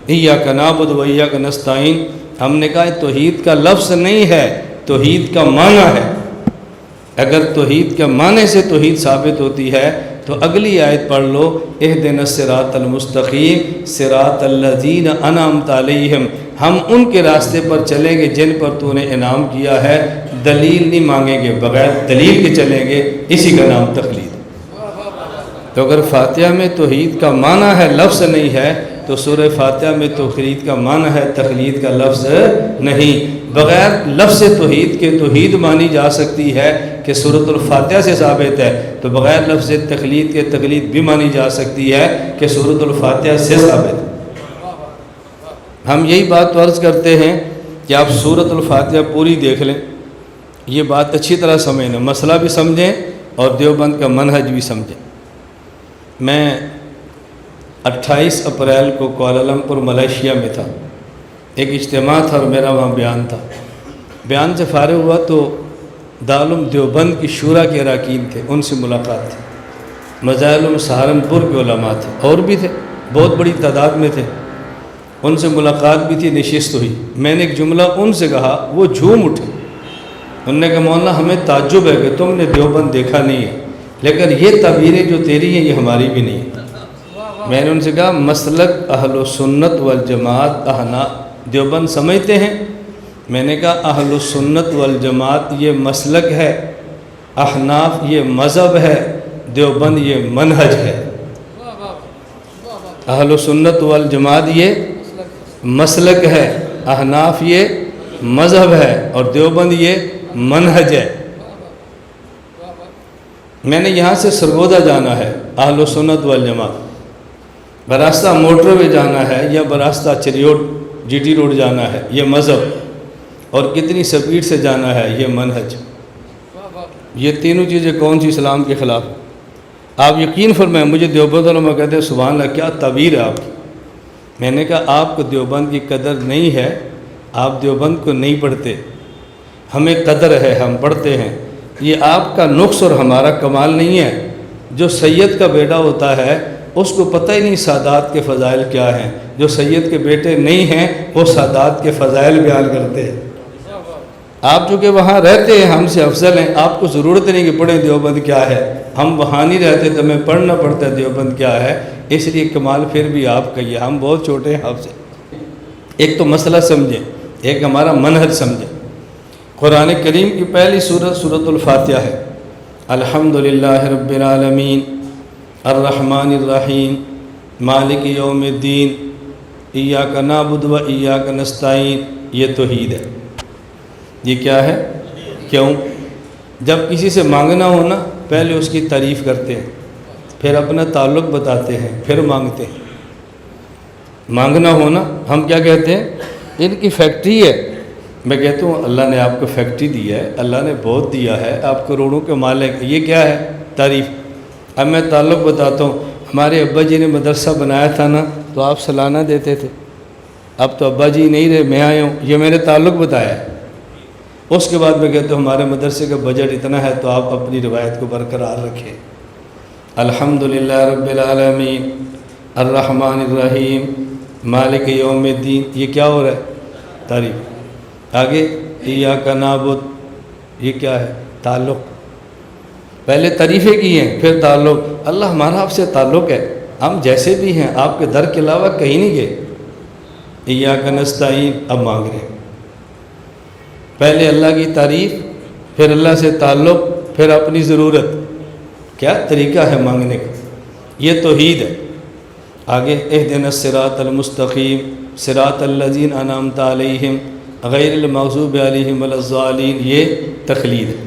ایاک نعبد و ایاک نستعین، ہم نے کہا توحید کا لفظ نہیں ہے، توحید کا معنی ہے۔ اگر توحید کے معنی سے توحید ثابت ہوتی ہے تو اگلی آیت پڑھ لو، اہدنا الصراط المستقیم صراط الذین انعمت علیہم، ہم ان کے راستے پر چلیں گے جن پر تو نے انعام کیا ہے، دلیل نہیں مانگیں گے، بغیر دلیل کے چلیں گے، اسی کا نام تقلید۔ تو اگر فاتحہ میں توحید کا معنی ہے لفظ نہیں ہے تو سورہ فاتحہ میں توحید کا معنی ہے تقلید کا لفظ نہیں۔ بغیر لفظ توحید کے توحید مانی جا سکتی ہے کہ سورۃ الفاتحہ سے ثابت ہے، تو بغیر لفظ تقلید کے تقلید بھی مانی جا سکتی ہے کہ سورۃ الفاتحہ سے ثابت ہے۔ ہم یہی بات عرض کرتے ہیں کہ آپ سورۃ الفاتحہ پوری دیکھ لیں، یہ بات اچھی طرح سمجھیں، مسئلہ بھی سمجھیں اور دیوبند کا منہج بھی سمجھیں۔ میں 28 اپریل کو کوالالمپور ملیشیا میں تھا، ایک اجتماع تھا اور میرا وہاں بیان تھا۔ بیان سے فارغ ہوا تو دارالعلوم دیوبند کی شورا کے اراکین تھے، ان سے ملاقات تھی۔ مظاہر سہارنپور کے علماء تھے، اور بھی تھے، بہت بڑی تعداد میں تھے، ان سے ملاقات بھی تھی، نشست ہوئی۔ میں نے ایک جملہ ان سے کہا، وہ جھوم اٹھے۔ انہوں نے کہا مولانا ہمیں تعجب ہے کہ تم نے دیوبند دیکھا نہیں ہے، لیکن یہ تعبیریں جو تیری ہیں یہ ہماری بھی نہیں ہیں۔ میں نے ان سے کہا مسلک اہل سنت والجماعت دیوبند سمجھتے ہیں؟ میں نے کہا اہل سنت والجماعت یہ مسلک ہے، احناف یہ مذہب ہے، دیوبند یہ منہج ہے۔ اہل سنت والجماعت یہ مسلک ہے، احناف یہ مذہب ہے، اور دیوبند یہ منہج ہے۔ میں نے یہاں سے سرگودا جانا ہے، اہل سنت والجماعت، براستہ موٹر وے جانا ہے یا براستہ چریوٹ جی ٹی روڈ جانا ہے، یہ مذہب، اور کتنی سپیڈ سے جانا ہے، یہ منہج۔ یہ تینوں چیزیں کون سی اسلام کے خلاف؟ آپ یقین فرمائیں، مجھے دیوبند علماء کہتے ہیں سبحان اللہ کیا تعبیر ہے آپ کی۔ میں نے کہا آپ کو دیوبند کی قدر نہیں ہے، آپ دیوبند کو نہیں پڑھتے، ہمیں قدر ہے، ہم پڑھتے ہیں۔ یہ آپ کا نقص اور ہمارا کمال نہیں ہے۔ جو سید کا بیٹا ہوتا ہے اس کو پتہ ہی نہیں سادات کے فضائل کیا ہیں، جو سید کے بیٹے نہیں ہیں وہ سادات کے فضائل بیان کرتے ہیں۔ آپ چونکہ وہاں رہتے ہیں، ہم سے افضل ہیں، آپ کو ضرورت نہیں کہ پڑھیں دیوبند کیا ہے، ہم وہاں نہیں رہتے تو ہمیں پڑھنا پڑتا ہے دیوبند کیا ہے، اس لیے کمال پھر بھی آپ کا یہ، ہم بہت چھوٹے ہیں آپ سے۔ ایک تو مسئلہ سمجھیں، ایک ہمارا منہج سمجھیں۔ قرآن کریم کی پہلی سورت سورۃ الفاتحہ ہے۔ الحمدللہ رب العالمین الرحمن الرحیم مالک یوم الدین ایاک نعبد و ایاک نستعین، یہ توحید ہے۔ یہ کیا ہے؟ کیوں؟ جب کسی سے مانگنا ہو نا، پہلے اس کی تعریف کرتے ہیں، پھر اپنا تعلق بتاتے ہیں، پھر مانگتے ہیں۔ مانگنا ہو نا، ہم کیا کہتے ہیں؟ ان کی فیکٹری ہے۔ میں کہتا ہوں اللہ نے آپ کو فیکٹری دی ہے، اللہ نے بہت دیا ہے، آپ کروڑوں کے مالک، یہ کیا ہے؟ تعریف۔ اب میں تعلق بتاتا ہوں، ہمارے ابا جی نے مدرسہ بنایا تھا نا تو آپ سالانہ دیتے تھے، اب تو ابا جی نہیں رہے، میں آیا ہوں، یہ میں نے تعلق بتایا ہے۔ اس کے بعد میں کہتا ہوں ہمارے مدرسے کا بجٹ اتنا ہے تو آپ اپنی روایت کو برقرار رکھیں۔ الحمدللہ رب العالمین الرحمن الرحیم مالک یوم الدین، یہ کیا ہو رہا ہے؟ تعریف۔ آگے ایاک نعبد، یہ کیا ہے؟ تعلق۔ پہلے تعریفیں کی ہیں، پھر تعلق۔ اللہ ہمارا آپ سے تعلق ہے، ہم جیسے بھی ہیں آپ کے در کے علاوہ کہیں نہیں گئے۔ ایاک نستعین، اب مانگ رہے ہیں۔ پہلے اللہ کی تعریف، پھر اللہ سے تعلق، پھر اپنی ضرورت۔ کیا طریقہ ہے مانگنے کا؟ یہ توحید ہے۔ آگے اہدنا الصراط المستقیم صراط الذین انعمت علیہم غیر المغضوب علیہم ولا الضالین، یہ تقلید ہے۔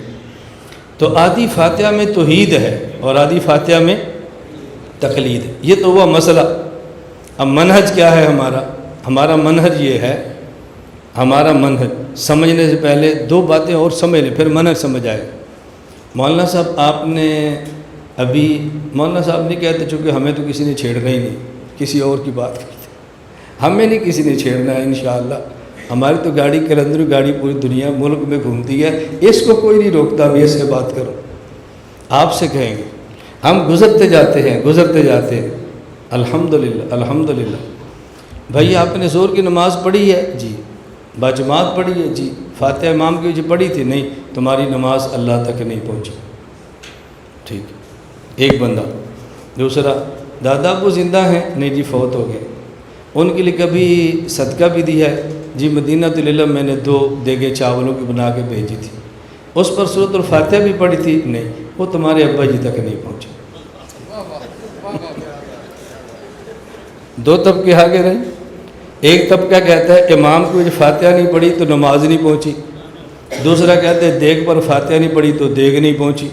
تو آدھی فاتحہ میں توحید ہے اور آدھی فاتحہ میں تقلید ہے، یہ تو ہوا مسئلہ۔ اب منہج کیا ہے ہمارا؟ ہمارا منہج یہ ہے، ہمارا منہج سمجھنے سے پہلے دو باتیں اور سمجھ لیں، پھر منہج سمجھ آئے۔ مولانا صاحب آپ نے ابھی، مولانا صاحب نہیں کہتے چونکہ ہمیں تو کسی نے چھیڑنا ہی نہیں، کسی اور کی بات کرتے، ہمیں نہیں کسی نے چھیڑنا ہے انشاءاللہ۔ ہماری تو گاڑی کلندری گاڑی پوری دنیا ملک میں گھومتی ہے، اس کو کوئی نہیں روکتا بھی اس سے بات کرو، آپ سے کہیں گے۔ ہم گزرتے جاتے ہیں، گزرتے جاتے ہیں۔ الحمدللہ الحمدللہ۔ بھائی آپ نے زور کی نماز پڑھی ہے؟ جی۔ باجماعت پڑھی ہے؟ جی۔ فاتحہ امام کی وجہ پڑھی تھی؟ نہیں۔ تمہاری نماز اللہ تک نہیں پہنچی۔ ٹھیک، ایک بندہ۔ دوسرا، دادا ابو زندہ ہیں؟ نہیں جی، فوت ہو گئے۔ ان کے لیے کبھی صدقہ بھی دیا ہے؟ جی، مدینہ العلم میں نے 2 دیگیں چاولوں کی بنا کے بھیجی تھی، اس پر سورۃ الفاتحہ بھی پڑھی تھی؟ نہیں، وہ تمہارے ابا جی تک نہیں پہنچے۔ 2 طبقے آگے رہیں۔ ایک طبقہ کہتا ہے امام کو جو فاتحہ نہیں پڑھی تو نماز نہیں پہنچی، دوسرا کہتا ہے دیگ پر فاتحہ نہیں پڑھی تو دیگ نہیں پہنچی۔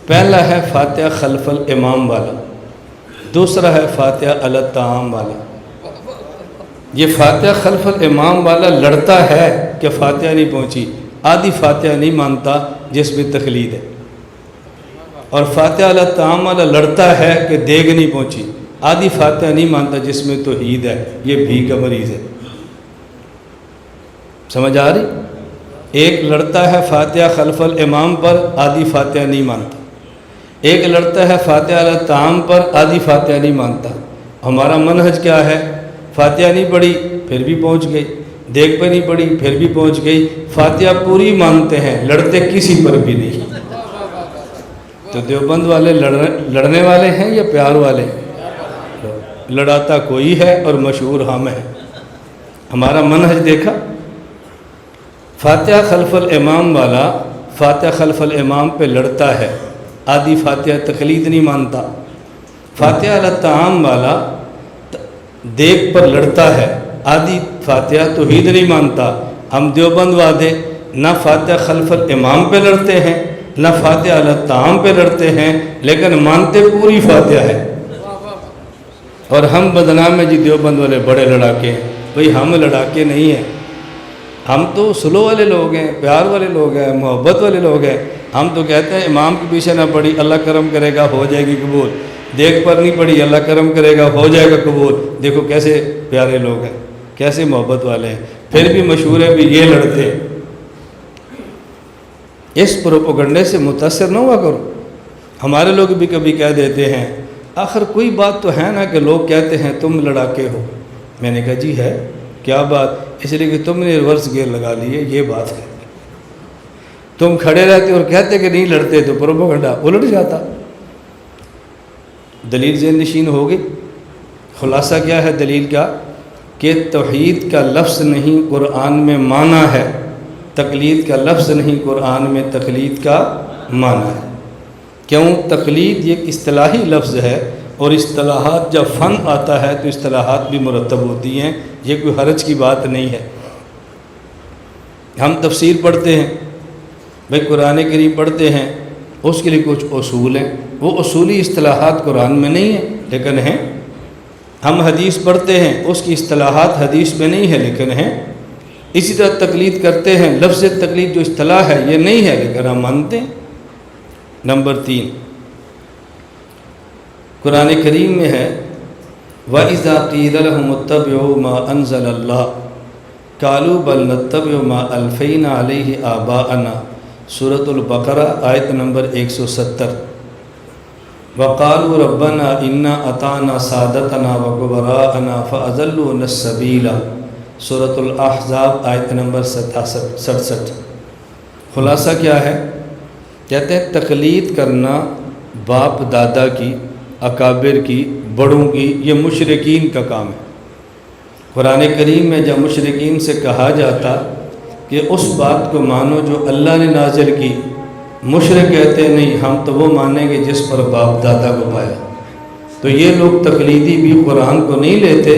پہلا ہے فاتحہ خلف الامام والا، دوسرا ہے فاتحہ علی الطعام والا۔ یہ فاتحہ خلف الامام والا لڑتا ہے کہ فاتحہ نہیں پہنچی، آدھی فاتحہ نہیں مانتا جس میں تقلید ہے، اور فاتحہ علی الطعام والا لڑتا ہے کہ دیگ نہیں پہنچی، آدھی فاتحہ نہیں مانتا جس میں توحید ہے، یہ بھی کا مریض ہے۔ سمجھ آ رہی؟ ایک لڑتا ہے فاتحہ خلف الامام پر، آدھی فاتحہ نہیں مانتا، ایک لڑتا ہے فاتحہ علی الطعام پر، آدھی فاتحہ نہیں مانتا۔ ہمارا منہج کیا ہے؟ فاتحہ نہیں پڑھی پھر بھی پہنچ گئی، دیگ پہ نہیں پڑھی پھر بھی پہنچ گئی، فاتحہ پوری مانتے ہیں، لڑتے کسی پر بھی نہیں۔ تو دیوبند والے لڑنے والے ہیں یا پیار والے؟ لڑاتا کوئی ہے اور مشہور ہم ہیں۔ ہمارا منہج دیکھا، فاتحہ خلف الامام والا فاتحہ خلف الامام پہ لڑتا ہے، آدھی فاتحہ تقلید نہیں مانتا۔ فاتحہ علی الطعام والا دیگ پر لڑتا ہے، آدھی فاتحہ توحید نہیں مانتا۔ ہم دیوبند والے نہ فاتحہ خلف الامام پہ لڑتے ہیں نہ فاتحہ علی الطعام پہ لڑتے ہیں، لیکن مانتے پوری فاتحہ ہے۔ اور ہم بدنام ہیں جی دیوبند والے بڑے لڑاکے ہیں۔ بھئی ہم لڑاکے نہیں ہیں، ہم تو سلو والے لوگ ہیں، پیار والے لوگ ہیں، محبت والے لوگ ہیں۔ ہم تو کہتے ہیں امام کے پیچھے نہ پڑھی اللہ کرم کرے گا ہو جائے گی قبول، دیگ پر نہیں پڑھی اللہ کرم کرے گا ہو جائے گا قبول۔ دیکھو کیسے پیارے لوگ ہیں، کیسے محبت والے ہیں، پھر بھی مشہور ہے بھی یہ لڑتے ہیں۔ اس پروپیگنڈے سے متاثر نہ ہوا کرو۔ ہمارے لوگ بھی کبھی کہہ دیتے ہیں آخر کوئی بات تو ہے نا کہ لوگ کہتے ہیں تم لڑاکے ہو۔ میں نے کہا جی ہے، کیا بات؟ اس لیے کہ تم نے ریورس گیئر لگا لیے، یہ بات ہے۔ تم کھڑے رہتے اور کہتے کہ نہیں لڑتے تو پروپیگنڈا الٹ جاتا۔ دلیل ذہن نشین ہوگی۔ خلاصہ کیا ہے دلیل کا؟ کہ توحید کا لفظ نہیں قرآن میں معنی ہے، تقلید کا لفظ نہیں قرآن میں تقلید کا معنی ہے۔ کیوں؟ تقلید یہ ایک اصطلاحی لفظ ہے، اور اصطلاحات جب فن آتا ہے تو اصطلاحات بھی مرتب ہوتی ہیں، یہ کوئی حرج کی بات نہیں ہے۔ ہم تفسیر پڑھتے ہیں، بھئی قرآن کریم پڑھتے ہیں، اس کے لیے کچھ اصول ہیں، وہ اصولی اصطلاحات قرآن میں نہیں ہیں لیکن ہیں۔ ہم حدیث پڑھتے ہیں، اس کی اصطلاحات حدیث میں نہیں ہے لیکن ہیں۔ اسی طرح تقلید کرتے ہیں، لفظ تقلید جو اصطلاح ہے یہ نہیں ہے لیکن ہم مانتے ہیں۔ نمبر 3 قرآن کریم میں ہے وَإِذَا قِيلَ لَهُمُ اتَّبِعُوا مَا أَنزَلَ اللَّهُ قَالُوا بَلْ نَتَّبِعُ مَا أَلْفَيْنَا عَلَيْهِ آبَاءَنَا سورۃ البقرہ آیت نمبر 170۔ وَقَالُوا رَبَّنَا إِنَّا أَطَعْنَا سَادَتَنَا وَكُبَرَاءَنَا فَأَضَلُّونَا السَّبِيلَ سورۃ الاحزاب آیت نمبر 67۔ خلاصہ کیا ہے؟ کہتے ہیں تقلید کرنا باپ دادا کی، اکابر کی، بڑوں کی، یہ مشرکین کا کام ہے۔ قرآن کریم میں جب مشرکین سے کہا جاتا کہ اس بات کو مانو جو اللہ نے نازل کی، مشرک کہتے نہیں ہم تو وہ مانیں گے جس پر باپ دادا کو پایا۔ تو یہ لوگ تقلیدی بھی قرآن کو نہیں لیتے،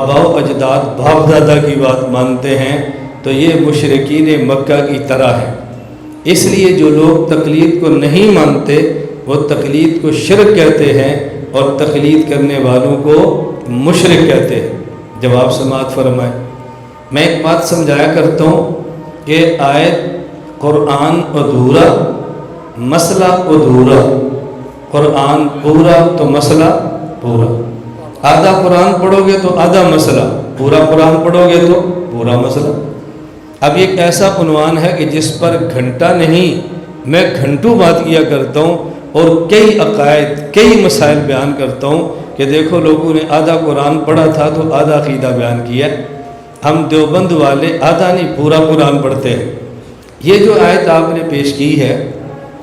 آباء و اجداد باپ دادا کی بات مانتے ہیں، تو یہ مشرکین مکہ کی طرح ہے۔ اس لیے جو لوگ تقلید کو نہیں مانتے وہ تقلید کو شرک کہتے ہیں اور تقلید کرنے والوں کو مشرک کہتے ہیں۔ جواب سماعت فرمائیں۔ میں ایک بات سمجھایا کرتا ہوں کہ آیت قرآن ادھورا مسئلہ ادھورا، قرآن پورا تو مسئلہ پورا۔ آدھا قرآن پڑھو گے تو آدھا مسئلہ، پورا قرآن پڑھو گے تو پورا مسئلہ۔ اب ایک ایسا عنوان ہے کہ جس پر گھنٹہ نہیں میں گھنٹوں بات کیا کرتا ہوں اور کئی عقائد کئی مسائل بیان کرتا ہوں کہ دیکھو لوگوں نے آدھا قرآن پڑھا تھا تو آدھا عقیدہ بیان کیا۔ ہم دیوبند والے آدھا نہیں پورا قرآن پڑھتے ہیں۔ یہ جو آیت آپ نے پیش کی ہے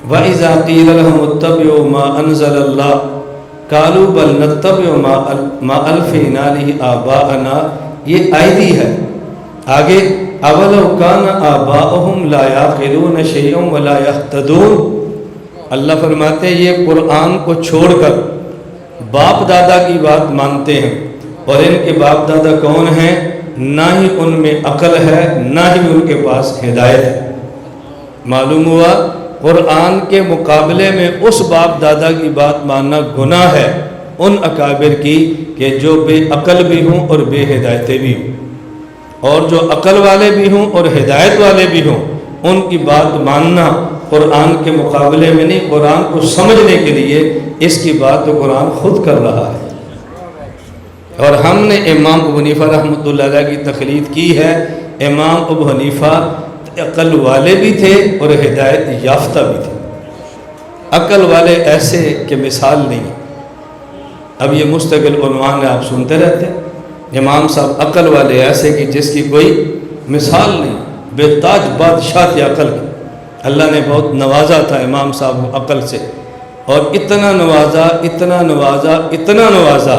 وَإِذَا قِيلَ لَهُمُ اتَّبِعُوا مَا أَنزَلَ اللَّهُ قَالُوا بَلْ نَتَّبِعُ مَا أَلْفَيْنَا عَلَيْهِ آبَاءَنَا، یہ آیتی ہے۔ آگے اَوَلَوْ كَانَ آبَاؤُهُمْ لَا يَعْقِلُونَ شَيْئًا وَلَا يَهْتَدُونَ۔ اللہ فرماتے ہیں یہ قرآن کو چھوڑ کر باپ دادا کی بات مانتے ہیں اور ان کے باپ دادا کون ہیں؟ نہ ہی ان میں عقل ہے، نہ ہی ان کے پاس ہدایت ہے۔ معلوم ہوا قرآن کے مقابلے میں اس باپ دادا کی بات ماننا گناہ ہے ان اکابر کی کہ جو بے عقل بھی ہوں اور بے ہدایتیں بھی ہوں، اور جو عقل والے بھی ہوں اور ہدایت والے بھی ہوں ان کی بات ماننا قرآن کے مقابلے میں نہیں، قرآن کو سمجھنے کے لیے اس کی بات تو قرآن خود کر رہا ہے۔ اور ہم نے امام ابو حنیفہ رحمۃ اللہ علیہ کی تقلید کی ہے۔ امام ابو حنیفہ عقل والے بھی تھے اور ہدایت یافتہ بھی تھے۔ عقل والے ایسے کہ مثال نہیں، اب یہ مستقل عنوان ہے، آپ سنتے رہتے ہیں۔ امام صاحب عقل والے ایسے کہ جس کی کوئی مثال نہیں، بے تاج بادشاہ تھے عقل کے۔ اللہ نے بہت نوازا تھا امام صاحب کو عقل سے، اور اتنا نوازا اتنا نوازا اتنا نوازا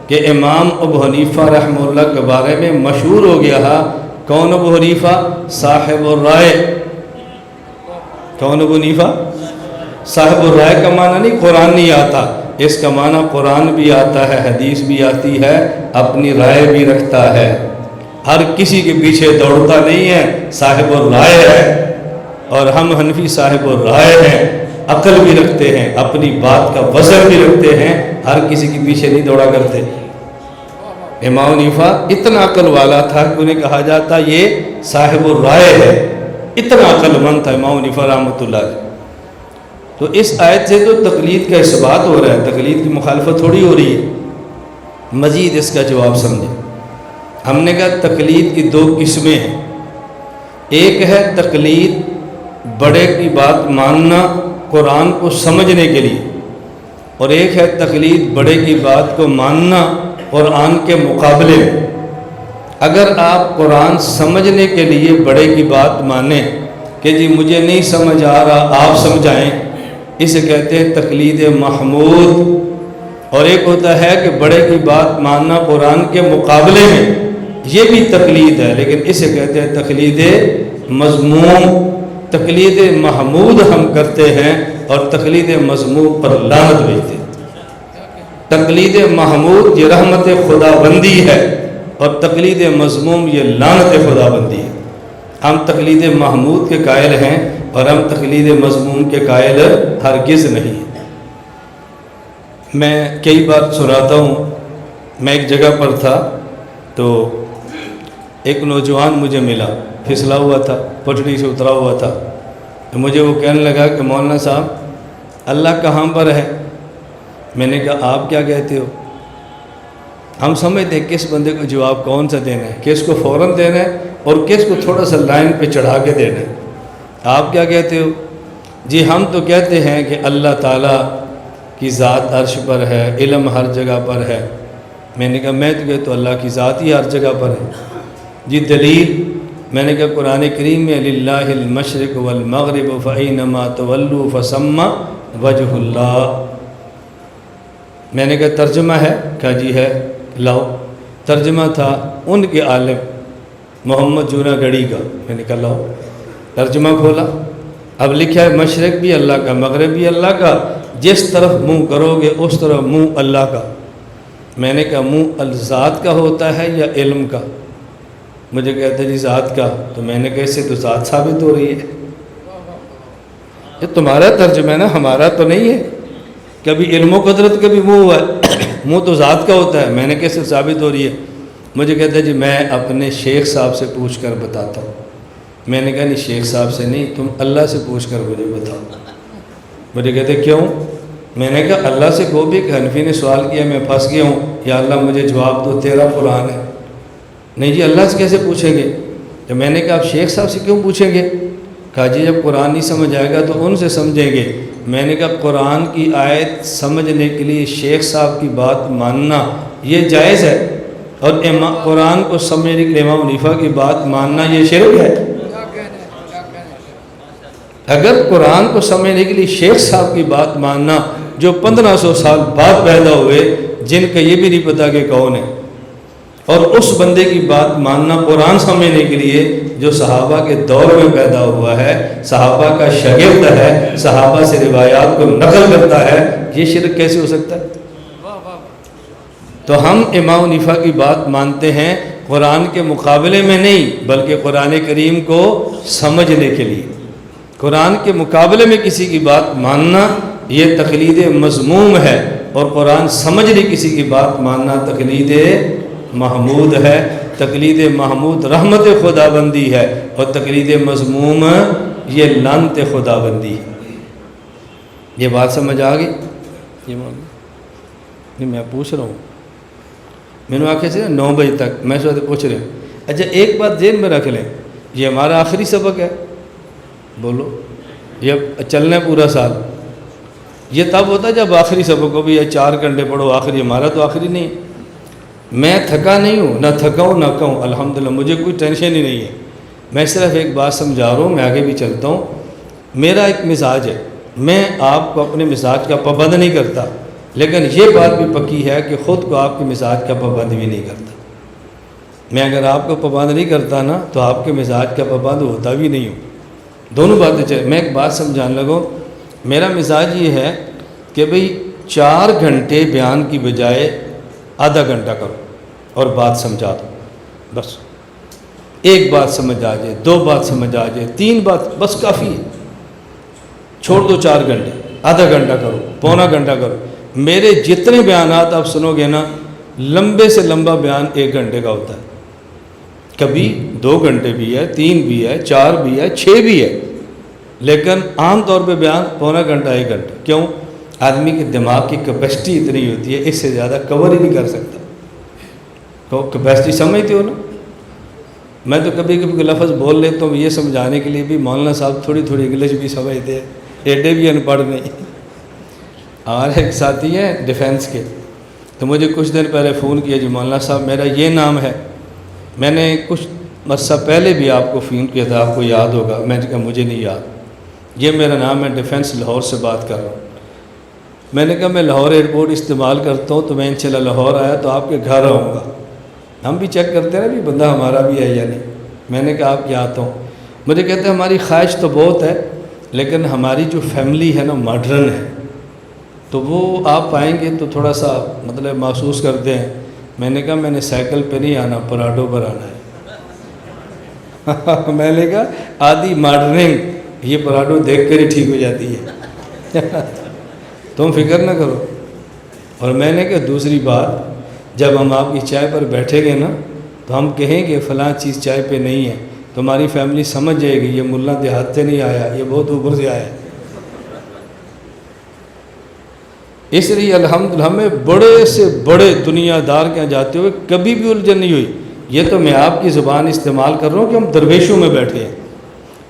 کہ امام ابو حنیفہ رحمہ اللہ کے بارے میں مشہور ہو گیا ہے۔ کون ابو حنیفہ؟ صاحب الرائے۔ کون ابو حنیفہ؟ صاحب الرائے کا معنی نہیں قرآن نہیں آتا، اس کا معنی قرآن بھی آتا ہے، حدیث بھی آتی ہے، اپنی رائے بھی رکھتا ہے، ہر کسی کے پیچھے دوڑتا نہیں ہے، صاحب الرائے ہے۔ اور ہم حنفی صاحب الرائے ہیں، عقل بھی رکھتے ہیں، اپنی بات کا وزن بھی رکھتے ہیں، ہر کسی کے پیچھے نہیں دوڑا کرتے۔ امام حنیفہ اتنا عقل والا تھا کہ انہیں کہا جاتا یہ صاحب الرائے ہے، اتنا عقل مند تھا امام حنیفہ رحمۃ اللہ علیہ۔ تو اس آیت سے تو تقلید کا اثبات ہو رہا ہے، تقلید کی مخالفت تھوڑی ہو رہی ہے۔ مزید اس کا جواب سمجھیں۔ ہم نے کہا تقلید کی دو قسمیں ہیں، ایک ہے تقلید بڑے کی بات ماننا قرآن کو سمجھنے کے لیے، اور ایک ہے تقلید بڑے کی بات کو ماننا قرآن کے مقابلے میں۔ اگر آپ قرآن سمجھنے کے لیے بڑے کی بات مانیں کہ جی مجھے نہیں سمجھ آ رہا آپ سمجھائیں، اسے کہتے ہیں تقلید محمود۔ اور ایک ہوتا ہے کہ بڑے کی بات ماننا قرآن کے مقابلے میں، یہ بھی تقلید ہے لیکن اسے کہتے ہیں تقلید مذموم۔ تقلید محمود ہم کرتے ہیں اور تقلید مذموم پر لعنت بھیجتے ہیں۔ تقلید محمود یہ رحمت خدا بندی ہے، اور تقلید مذموم یہ لعنت خدا بندی ہے۔ ہم تقلید محمود کے قائل ہیں اور ہم تقلید مذموم کے قائل ہرگز نہیں ہیں۔ میں کئی بار سناتا ہوں، میں ایک جگہ پر تھا تو ایک نوجوان مجھے ملا، پھسلا ہوا تھا، پٹڑی سے اترا ہوا تھا، تو مجھے وہ کہنے لگا کہ مولانا صاحب اللہ کہاں پر ہے؟ میں نے کہا آپ کیا کہتے ہو؟ ہم سمجھتے ہیں کس بندے کو جواب کون سا دینا ہے، کس کو فوراً دینا ہے اور کس کو تھوڑا سا لائن پہ چڑھا کے دینا ہے۔ آپ کیا کہتے ہو؟ جی ہم تو کہتے ہیں کہ اللہ تعالیٰ کی ذات عرش پر ہے، علم ہر جگہ پر ہے۔ میں نے کہا میں تو کہتا ہوں اللہ کی ذات ہی ہر جگہ پر ہے۔ جی دلیل؟ میں نے کہا قرآن کریم میں للہ المشرق والمغرب فأینما تولوا فثم وجہ اللہ۔ میں نے کہا ترجمہ ہے؟ کہا جی ہے، لاؤ۔ ترجمہ تھا ان کے عالم محمد جونا گڑھی کا۔ میں نے کہا لاؤ، ترجمہ کھولا، اب لکھا ہے مشرق بھی اللہ کا، مغرب بھی اللہ کا، جس طرف منہ کرو گے اس طرف منہ اللہ کا۔ میں نے کہا منہ الذات کا ہوتا ہے یا علم کا؟ مجھے کہتے جی ذات کا۔ تو میں نے کہا اس سے تو ذات ثابت ہو رہی ہے، یہ تمہارا ترجمہ ہے نا، ہمارا تو نہیں ہے۔ کبھی علم و قدرت کبھی منہ ہوا ہے، منہ تو ذات کا ہوتا ہے۔ میں نے کیسے ثابت ہو رہی ہے؟ مجھے کہتا ہے جی میں اپنے شیخ صاحب سے پوچھ کر بتاتا ہوں۔ میں نے کہا نہیں شیخ صاحب سے نہیں، تم اللہ سے پوچھ کر مجھے بتاؤ۔ مجھے کہتے کیوں؟ میں نے کہا اللہ سے کو بھی کہ حنفی نے سوال کیا میں پھنس گیا ہوں، یا اللہ مجھے جواب دو، تیرا قرآن ہے۔ نہیں جی اللہ سے کیسے پوچھیں گے؟ تو میں نے کہا آپ شیخ صاحب سے کیوں پوچھیں گے؟ کہا جی جب قرآن نہیں سمجھ آئے گا تو ان سے سمجھیں گے۔ میں نے کہا قرآن کی آیت سمجھنے کے لیے شیخ صاحب کی بات ماننا یہ جائز ہے، اور قرآن کو سمجھنے کے لیے امام حنیفہ کی بات ماننا یہ شرک ہے۔ اگر قرآن کو سمجھنے کے لیے شیخ صاحب کی بات ماننا جو 1500 سال بعد پیدا ہوئے، جن کا یہ بھی نہیں پتا کہ کون ہے، اور اس بندے کی بات ماننا قرآن سمجھنے کے لیے جو صحابہ کے دور میں پیدا ہوا ہے، صحابہ کا شاگرد ہے، صحابہ سے روایات کو نقل کرتا ہے، یہ شرک کیسے ہو سکتا ہے؟ تو ہم امام حنیفہ کی بات مانتے ہیں قرآن کے مقابلے میں نہیں، بلکہ قرآن کریم کو سمجھنے کے لیے۔ قرآن کے مقابلے میں کسی کی بات ماننا یہ تقلید مذموم ہے، اور قرآن سمجھنے کسی کی بات ماننا تقلید محمود ہے۔ تقلید محمود رحمت خدا بندی ہے، اور تقلید مذموم یہ لعنت خدا بندی ہے۔ یہ بات سمجھ آ گئی؟ یہ نہیں میں پوچھ رہا ہوں، میں نے آخر سے 9 بجے تک میں سے پوچھ رہے ہوں۔ اچھا ایک بات ذہن میں رکھ لیں، یہ ہمارا آخری سبق ہے، بولو یہ چلنا ہے پورا سال۔ یہ تب ہوتا ہے جب آخری سبق ہو بھی یہ 4 گھنٹے پڑھو آخری، ہمارا تو آخری نہیں ہے۔ میں تھکا نہیں ہوں، نہ تھکا ہوں نہ کہوں، الحمدللہ مجھے کوئی ٹینشن ہی نہیں ہے۔ میں صرف ایک بات سمجھا رہا ہوں، میں آگے بھی چلتا ہوں۔ میرا ایک مزاج ہے، میں آپ کو اپنے مزاج کا پابند نہیں کرتا، لیکن یہ بات بھی پکی ہے کہ خود کو آپ کے مزاج کا پابند بھی نہیں کرتا۔ میں اگر آپ کو پابند نہیں کرتا نا تو آپ کے مزاج کا پابند ہوتا بھی نہیں ہوں۔ دونوں باتیں چلیں۔ میں ایک بات سمجھانے لگوں، میرا مزاج یہ ہے کہ بھئی 4 گھنٹے بیان کی بجائے آدھا گھنٹہ کرو اور بات سمجھا دو، بس ایک بات سمجھ آ جائے، 2 بات سمجھ آ جائے، 3 بات بس کافی ہے۔ چھوڑ دو 4 گھنٹے، آدھا گھنٹہ کرو، پونا گھنٹہ کرو۔ میرے جتنے بیانات آپ سنو گے نا، لمبے سے لمبا بیان 1 گھنٹے کا ہوتا ہے، کبھی 2 گھنٹے بھی ہے، 3 بھی ہے، 4 بھی ہے، 6 بھی ہے، لیکن عام طور پہ بیان پونا گھنٹہ 1 گھنٹہ۔ کیوں؟ آدمی کے دماغ کی کیپیسٹی اتنی ہوتی ہے، اس سے زیادہ کور ہی نہیں کر سکتا۔ تو کیپیسٹی سمجھتے ہو نا؟ میں تو کبھی کبھی لفظ بول لیتا ہوں یہ سمجھانے کے لیے بھی، مولانا صاحب تھوڑی تھوڑی انگلش بھی سمجھتے ہیں، ایڈے بھی ان پڑھ نہیں۔ اور ایک ساتھی ہیں ڈیفینس کے، تو مجھے کچھ دن پہلے فون کیا، جی مولانا صاحب میرا یہ نام ہے۔ میں نے کچھ عرصہ پہلے بھی آپ کو فون کیا تھا، آپ کو یاد ہوگا۔ میں نے کہا مجھے نہیں یاد، یہ میرا نام ہے، ڈیفینس لاہور سے بات کر رہا ہوں۔ میں نے کہا میں لاہور ایئرپورٹ استعمال کرتا ہوں، تو میں انشاءاللہ لاہور آیا تو آپ کے گھر آؤں گا۔ ہم بھی چیک کرتے ہیں نا بھی بندہ ہمارا بھی ہے یا نہیں۔ میں نے کہا آپ کیا آتا ہوں؟ مجھے کہتے ہیں ہماری خواہش تو بہت ہے، لیکن ہماری جو فیملی ہے نا ماڈرن ہے، تو وہ آپ آئیں گے تو تھوڑا سا مطلب محسوس کرتے ہیں۔ میں نے کہا میں نے سائیکل پہ نہیں آنا، پراڈو پر آنا ہے۔ میں نے کہا آدھی ماڈرننگ یہ پراڈو دیکھ کر ہی ٹھیک ہو جاتی ہے، تم فکر نہ کرو۔ اور میں نے کہا دوسری بات، جب ہم آپ کی چائے پر بیٹھیں گے نا تو ہم کہیں گے فلاں چیز چائے پہ نہیں ہے، تو ہماری فیملی سمجھ جائے گی یہ ملا دیہات سے نہیں آیا، یہ بہت اوپر سے آیا ہے۔ اس لیے الحمدللہ ہمیں بڑے سے بڑے دنیا دار کے یہاں جاتے ہوئے کبھی بھی الجھن نہیں ہوئی۔ یہ تو میں آپ کی زبان استعمال کر رہا ہوں کہ ہم درویشوں میں بیٹھے ہیں۔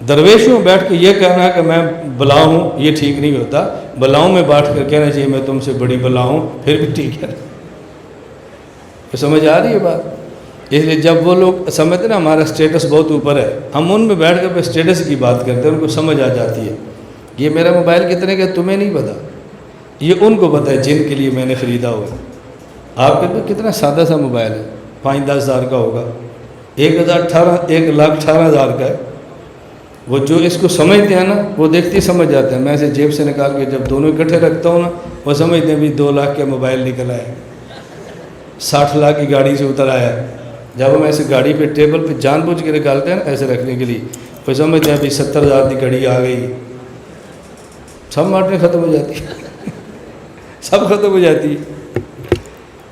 درویشوں میں بیٹھ کے یہ کہنا ہے کہ میں بلا ہوں، یہ ٹھیک نہیں ہوتا۔ بلاؤں میں بیٹھ کر کہنا چاہیے میں تم سے بڑی بلا ہوں، پھر بھی ٹھیک ہے۔ تو سمجھ آ رہی ہے بات؟ اس لیے جب وہ لوگ سمجھتے ہیں نا ہمارا سٹیٹس بہت اوپر ہے، ہم ان میں بیٹھ کر سٹیٹس کی بات کرتے ہیں، ان کو سمجھ آ جاتی ہے۔ یہ میرا موبائل کتنے کا تمہیں نہیں پتا، یہ ان کو پتہ ہے جن کے لیے میں نے خریدا ہوا۔ آپ کے تو کتنا سادہ سا موبائل ہے، 5-10 ہزار کا ہوگا، 1,18,000 کا ہے۔ وہ جو اس کو سمجھتے ہیں نا وہ دیکھتے ہی سمجھ جاتے ہیں۔ میں اسے جیب سے نکال کے جب دونوں اکٹھے رکھتا ہوں نا، وہ سمجھتے ہیں بھی 2 لاکھ کا موبائل نکل آیا، 60 لاکھ کی گاڑی سے اتر آیا۔ جب ہم ایسے گاڑی پہ ٹیبل پہ جان بوجھ کے نکالتے ہیں نا ایسے رکھنے کے لیے، وہ سمجھتے ہیں بھی 70,000 کی گھڑی آ گئی، سب مارٹیں ختم ہو جاتی ہے، سب ختم ہو جاتی ہے۔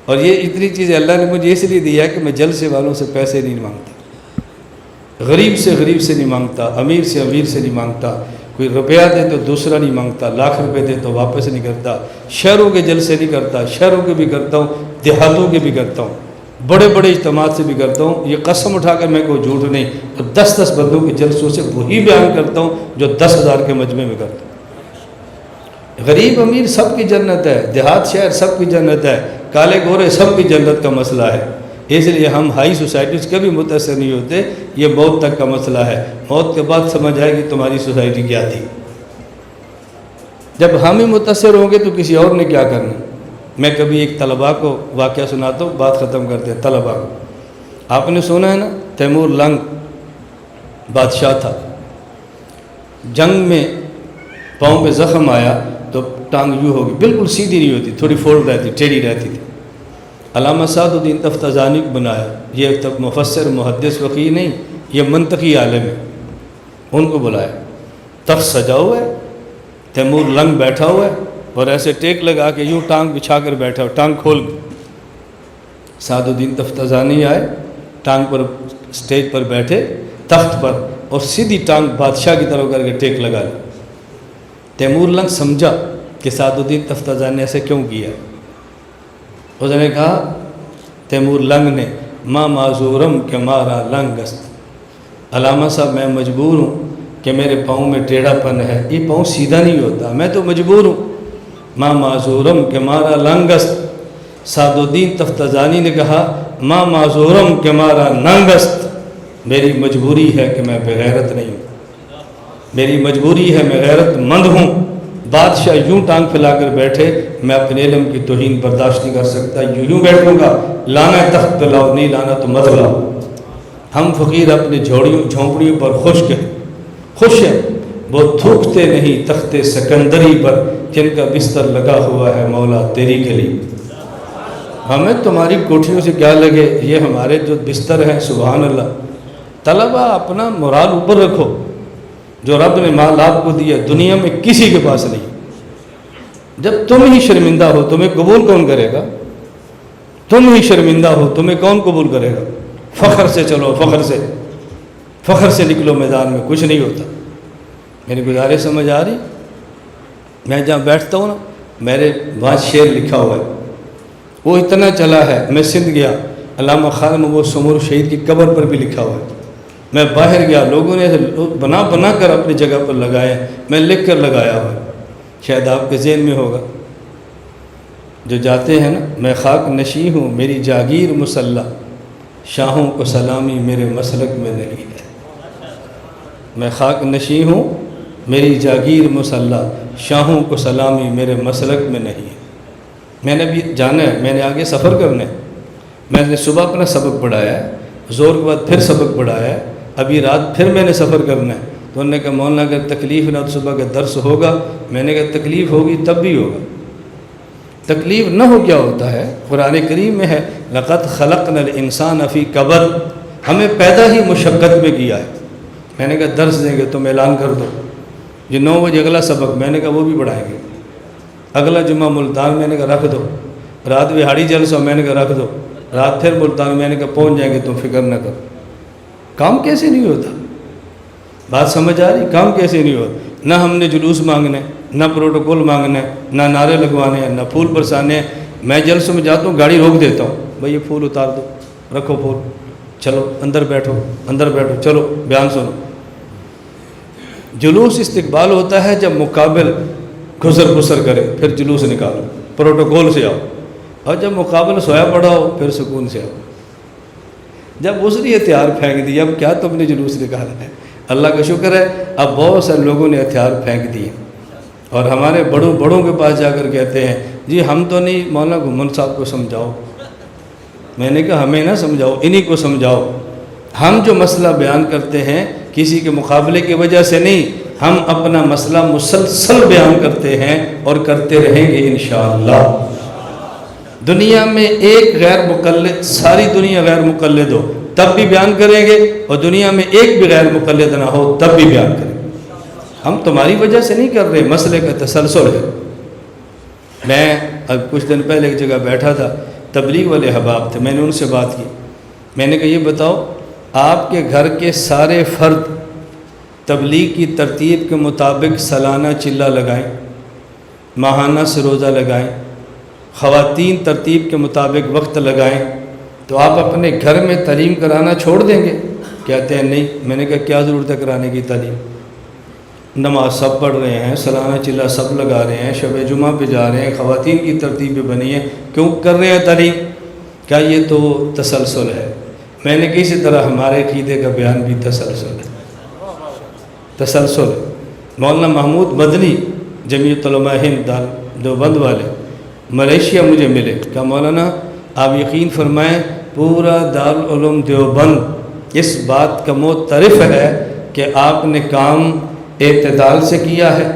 اور یہ اتنی چیزیں اللہ نے مجھے اس لیے دیا ہے کہ میں جلسے والوں سے پیسے نہیں مانگتا، غریب سے نہیں مانگتا، امیر سے نہیں مانگتا، کوئی روپیہ دے تو دوسرا نہیں مانگتا، لاکھ روپے دے تو واپس نہیں کرتا۔ شہروں کے جلسے نہیں کرتا، شہروں کے بھی کرتا ہوں، دیہاتوں کے بھی کرتا ہوں، بڑے بڑے اجتماعات سے بھی کرتا ہوں۔ یہ قسم اٹھا کر میں کوئی جھوٹ نہیں، تو 10 بندوں کے جلسوں سے وہی بیان کرتا ہوں جو 10,000 کے مجمع میں کرتا ہوں۔ غریب امیر سب کی جنت ہے، دیہات شہر سب کی جنت ہے، کالے گورے سب کی جنت کا مسئلہ ہے۔ اس لیے ہم ہائی سوسائٹی سے کبھی متاثر نہیں ہوتے، یہ موت تک کا مسئلہ ہے۔ موت کے بعد سمجھ آئے گی تمہاری سوسائٹی کیا تھی۔ جب ہم ہی متاثر ہوں گے تو کسی اور نے کیا کرنا۔ میں کبھی ایک طلباء کو واقعہ سناتا ہوں، بات ختم کرتے ہیں۔ طلباء کو آپ نے سنا ہے نا، تیمور لنگ بادشاہ تھا، جنگ میں پاؤں پہ زخم آیا تو ٹانگ یوں ہوگی، بالکل سیدھی نہیں ہوتی، تھوڑی فولڈ رہتی، ٹیڑھی رہتی تھی۔ علامہ سعد الدین تفتازانی کو بنایا، یہ تب مفسر محدث فقیہ نہیں، یہ منطقی عالم ہے، ان کو بلایا، تخت سجا ہوا ہے، تیمور لنگ بیٹھا ہوا ہے اور ایسے ٹیک لگا کے یوں ٹانگ بچھا کر بیٹھا ہوا، ٹانگ کھول کے۔ سعد الدین تفتازانی آئے، ٹانگ پر سٹیج پر بیٹھے تخت پر، اور سیدھی ٹانگ بادشاہ کی طرف کر کے ٹیک لگا لی۔ تیمور لنگ سمجھا کہ سعد الدین تفتازانی نے ایسے کیوں کیا، اس نے کہا تیمور لنگ نے ماں معذورم کہ مارا لنگ است، علامہ صاحب میں مجبور ہوں کہ میرے پاؤں میں ٹیڑھا پن ہے، یہ پاؤں سیدھا نہیں ہوتا، میں تو مجبور ہوں، ماں معذورم کہ مارا لنگ است۔ سعد الدین تفتازانی نے کہا ماں معذورم کہ مارا ننگ است، میری مجبوری ہے کہ میں بغیرت نہیں ہوں، میری مجبوری ہے میں غیرت مند ہوں۔ بادشاہ یوں ٹانگ پھیلا کر بیٹھے، میں اپنے علم کی توہین برداشت نہیں کر سکتا، یوں بیٹھوں گا، لانا ہے تخت پہ لاؤ، نہیں لانا تو مت لاؤ۔ ہم فقیر اپنی جھونپڑیوں پر خوش ہیں، وہ تھوکتے نہیں تخت سکندری پر، جن کا بستر لگا ہوا ہے مولا تیری کے لیے۔ ہمیں تمہاری کوٹھیوں سے کیا لگے، یہ ہمارے جو بستر ہیں، سبحان اللہ۔ طلبہ اپنا مرال اوپر رکھو، جو رب نے مال آپ کو دیا دنیا میں کسی کے پاس نہیں۔ جب تم ہی شرمندہ ہو تمہیں قبول کون کرے گا؟ تم ہی شرمندہ ہو تمہیں کون قبول کرے گا؟ فخر سے چلو، فخر سے نکلو میدان میں، کچھ نہیں ہوتا۔ میری گزارش سمجھ آ رہی؟ میں جہاں بیٹھتا ہوں نا، میرے وہاں شعر لکھا ہوا ہے، وہ اتنا چلا ہے، میں سندھ گیا، علامہ خان وہ سمور شہید کی قبر پر بھی لکھا ہوا ہے۔ میں باہر گیا، لوگوں نے بنا کر اپنی جگہ پر لگائے، میں لکھ کر لگایا ہوا ہے، شاید آپ کے ذہن میں ہوگا۔ جو جاتے ہیں نا، میں خاک نشیں ہوں میری جاگیر مسلح، شاہوں کو سلامی میرے مسلک میں نہیں ہے۔ میں خاک نشیں ہوں میری جاگیر مسلح، شاہوں کو سلامی میرے مسلک میں نہیں ہے۔ میں نے بھی جانا ہے، میں نے آگے سفر کرنا ہے، میں نے صبح اپنا سبق پڑھایا ہے، زور کے بعد پھر سبق پڑھایا ہے، ابھی رات پھر میں نے سفر کرنا ہے۔ تو انہوں نے کہا مولانا اگر تکلیف نہ تو صبح کا درس ہوگا، میں نے کہا تکلیف ہوگی تب بھی ہوگا، تکلیف نہ ہو کیا ہوتا ہے؟ قرآن کریم میں ہے لَقَدْ خَلَقْنَا الْإِنسَانَ فِي كَبَدٍ، ہمیں پیدا ہی مشقت میں کیا ہے۔ میں نے کہا درس دیں گے تم اعلان کر دو، یہ 9 بجے اگلا سبق، میں نے کہا وہ بھی پڑھائیں گے، اگلا جمعہ ملتان، میں نے کہا رکھ دو، رات بہاڑی جلسہ، میں نے کہا رکھ دو، رات پھر ملتان، میں نے کہا پہنچ جائیں گے تم فکر نہ کرو۔ کام کیسے نہیں ہوتا؟ بات سمجھ آ رہی؟ کام کیسے نہیں ہوتا؟ نہ ہم نے جلوس مانگنے، نہ پروٹوکول مانگنے، نہ نعرے لگوانے ہیں، نہ پھول برسانے ہیں۔ میں جلسوں میں جاتا ہوں، گاڑی روک دیتا ہوں، بھئی یہ پھول اتار دو، رکھو پھول، چلو اندر بیٹھو، چلو بیان سنو۔ جلوس استقبال ہوتا ہے جب مقابل گھسر کرے، پھر جلوس نکالو، پروٹوکول سے آؤ، اور جب مقابل سویا پڑا ہو پھر سکون سے آؤ۔ جب اس نے ہتھیار پھینک دیا، اب کیا تم نے جلوس نکالا ہے؟ اللہ کا شکر ہے اب بہت سارے لوگوں نے ہتھیار پھینک دیے، اور ہمارے بڑوں کے پاس جا کر کہتے ہیں جی ہم تو نہیں، مولانا گھمن صاحب کو سمجھاؤ۔ میں نے کہا ہمیں نہ سمجھاؤ، انہی کو سمجھاؤ۔ ہم جو مسئلہ بیان کرتے ہیں کسی کے مقابلے کی وجہ سے نہیں، ہم اپنا مسئلہ مسلسل بیان کرتے ہیں اور کرتے رہیں گے انشاءاللہ۔ دنیا میں ایک غیر مقلد، ساری دنیا غیر مقلد ہو تب بھی بیان کریں گے، اور دنیا میں ایک بھی غیر مقلد نہ ہو تب بھی بیان کریں گے۔ ہم تمہاری وجہ سے نہیں کر رہے، مسئلے کا تسلسل ہے۔ میں اب کچھ دن پہلے ایک جگہ بیٹھا تھا، تبلیغ والے احباب تھے، میں نے ان سے بات کی، میں نے کہا یہ بتاؤ آپ کے گھر کے سارے فرد تبلیغ کی ترتیب کے مطابق سالانہ چلہ لگائیں، ماہانہ سروزہ لگائیں، خواتین ترتیب کے مطابق وقت لگائیں، تو آپ اپنے گھر میں تعلیم کرانا چھوڑ دیں گے؟ کہتے ہیں نہیں۔ میں نے کہا کیا ضرورت ہے کرانے کی تعلیم؟ نماز سب پڑھ رہے ہیں، سالانہ چلہ سب لگا رہے ہیں، شب جمعہ پہ جا رہے ہیں، خواتین کی ترتیب بھی بنی ہے، کیوں کر رہے ہیں تعلیم؟ کیا یہ تو تسلسل ہے؟ میں نے کسی طرح ہمارے عقیدے کا بیان بھی تسلسل ہے، تسلسل ہے۔ مولانا محمود مدنی جمعیت علماء ہند دیوبند والے ملیشیا مجھے ملے، کہا مولانا آپ یقین فرمائیں پورا دارالعلوم دیوبند اس بات کا معترف ہے کہ آپ نے کام اعتدال سے کیا ہے،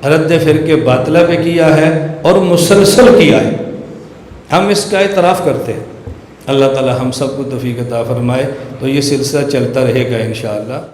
رد فرقے باطلہ پہ کیا ہے اور مسلسل کیا ہے۔ ہم اس کا اعتراف کرتے ہیں۔ اللہ تعالی ہم سب کو توفیق عطا فرمائے۔ تو یہ سلسلہ چلتا رہے گا انشاءاللہ۔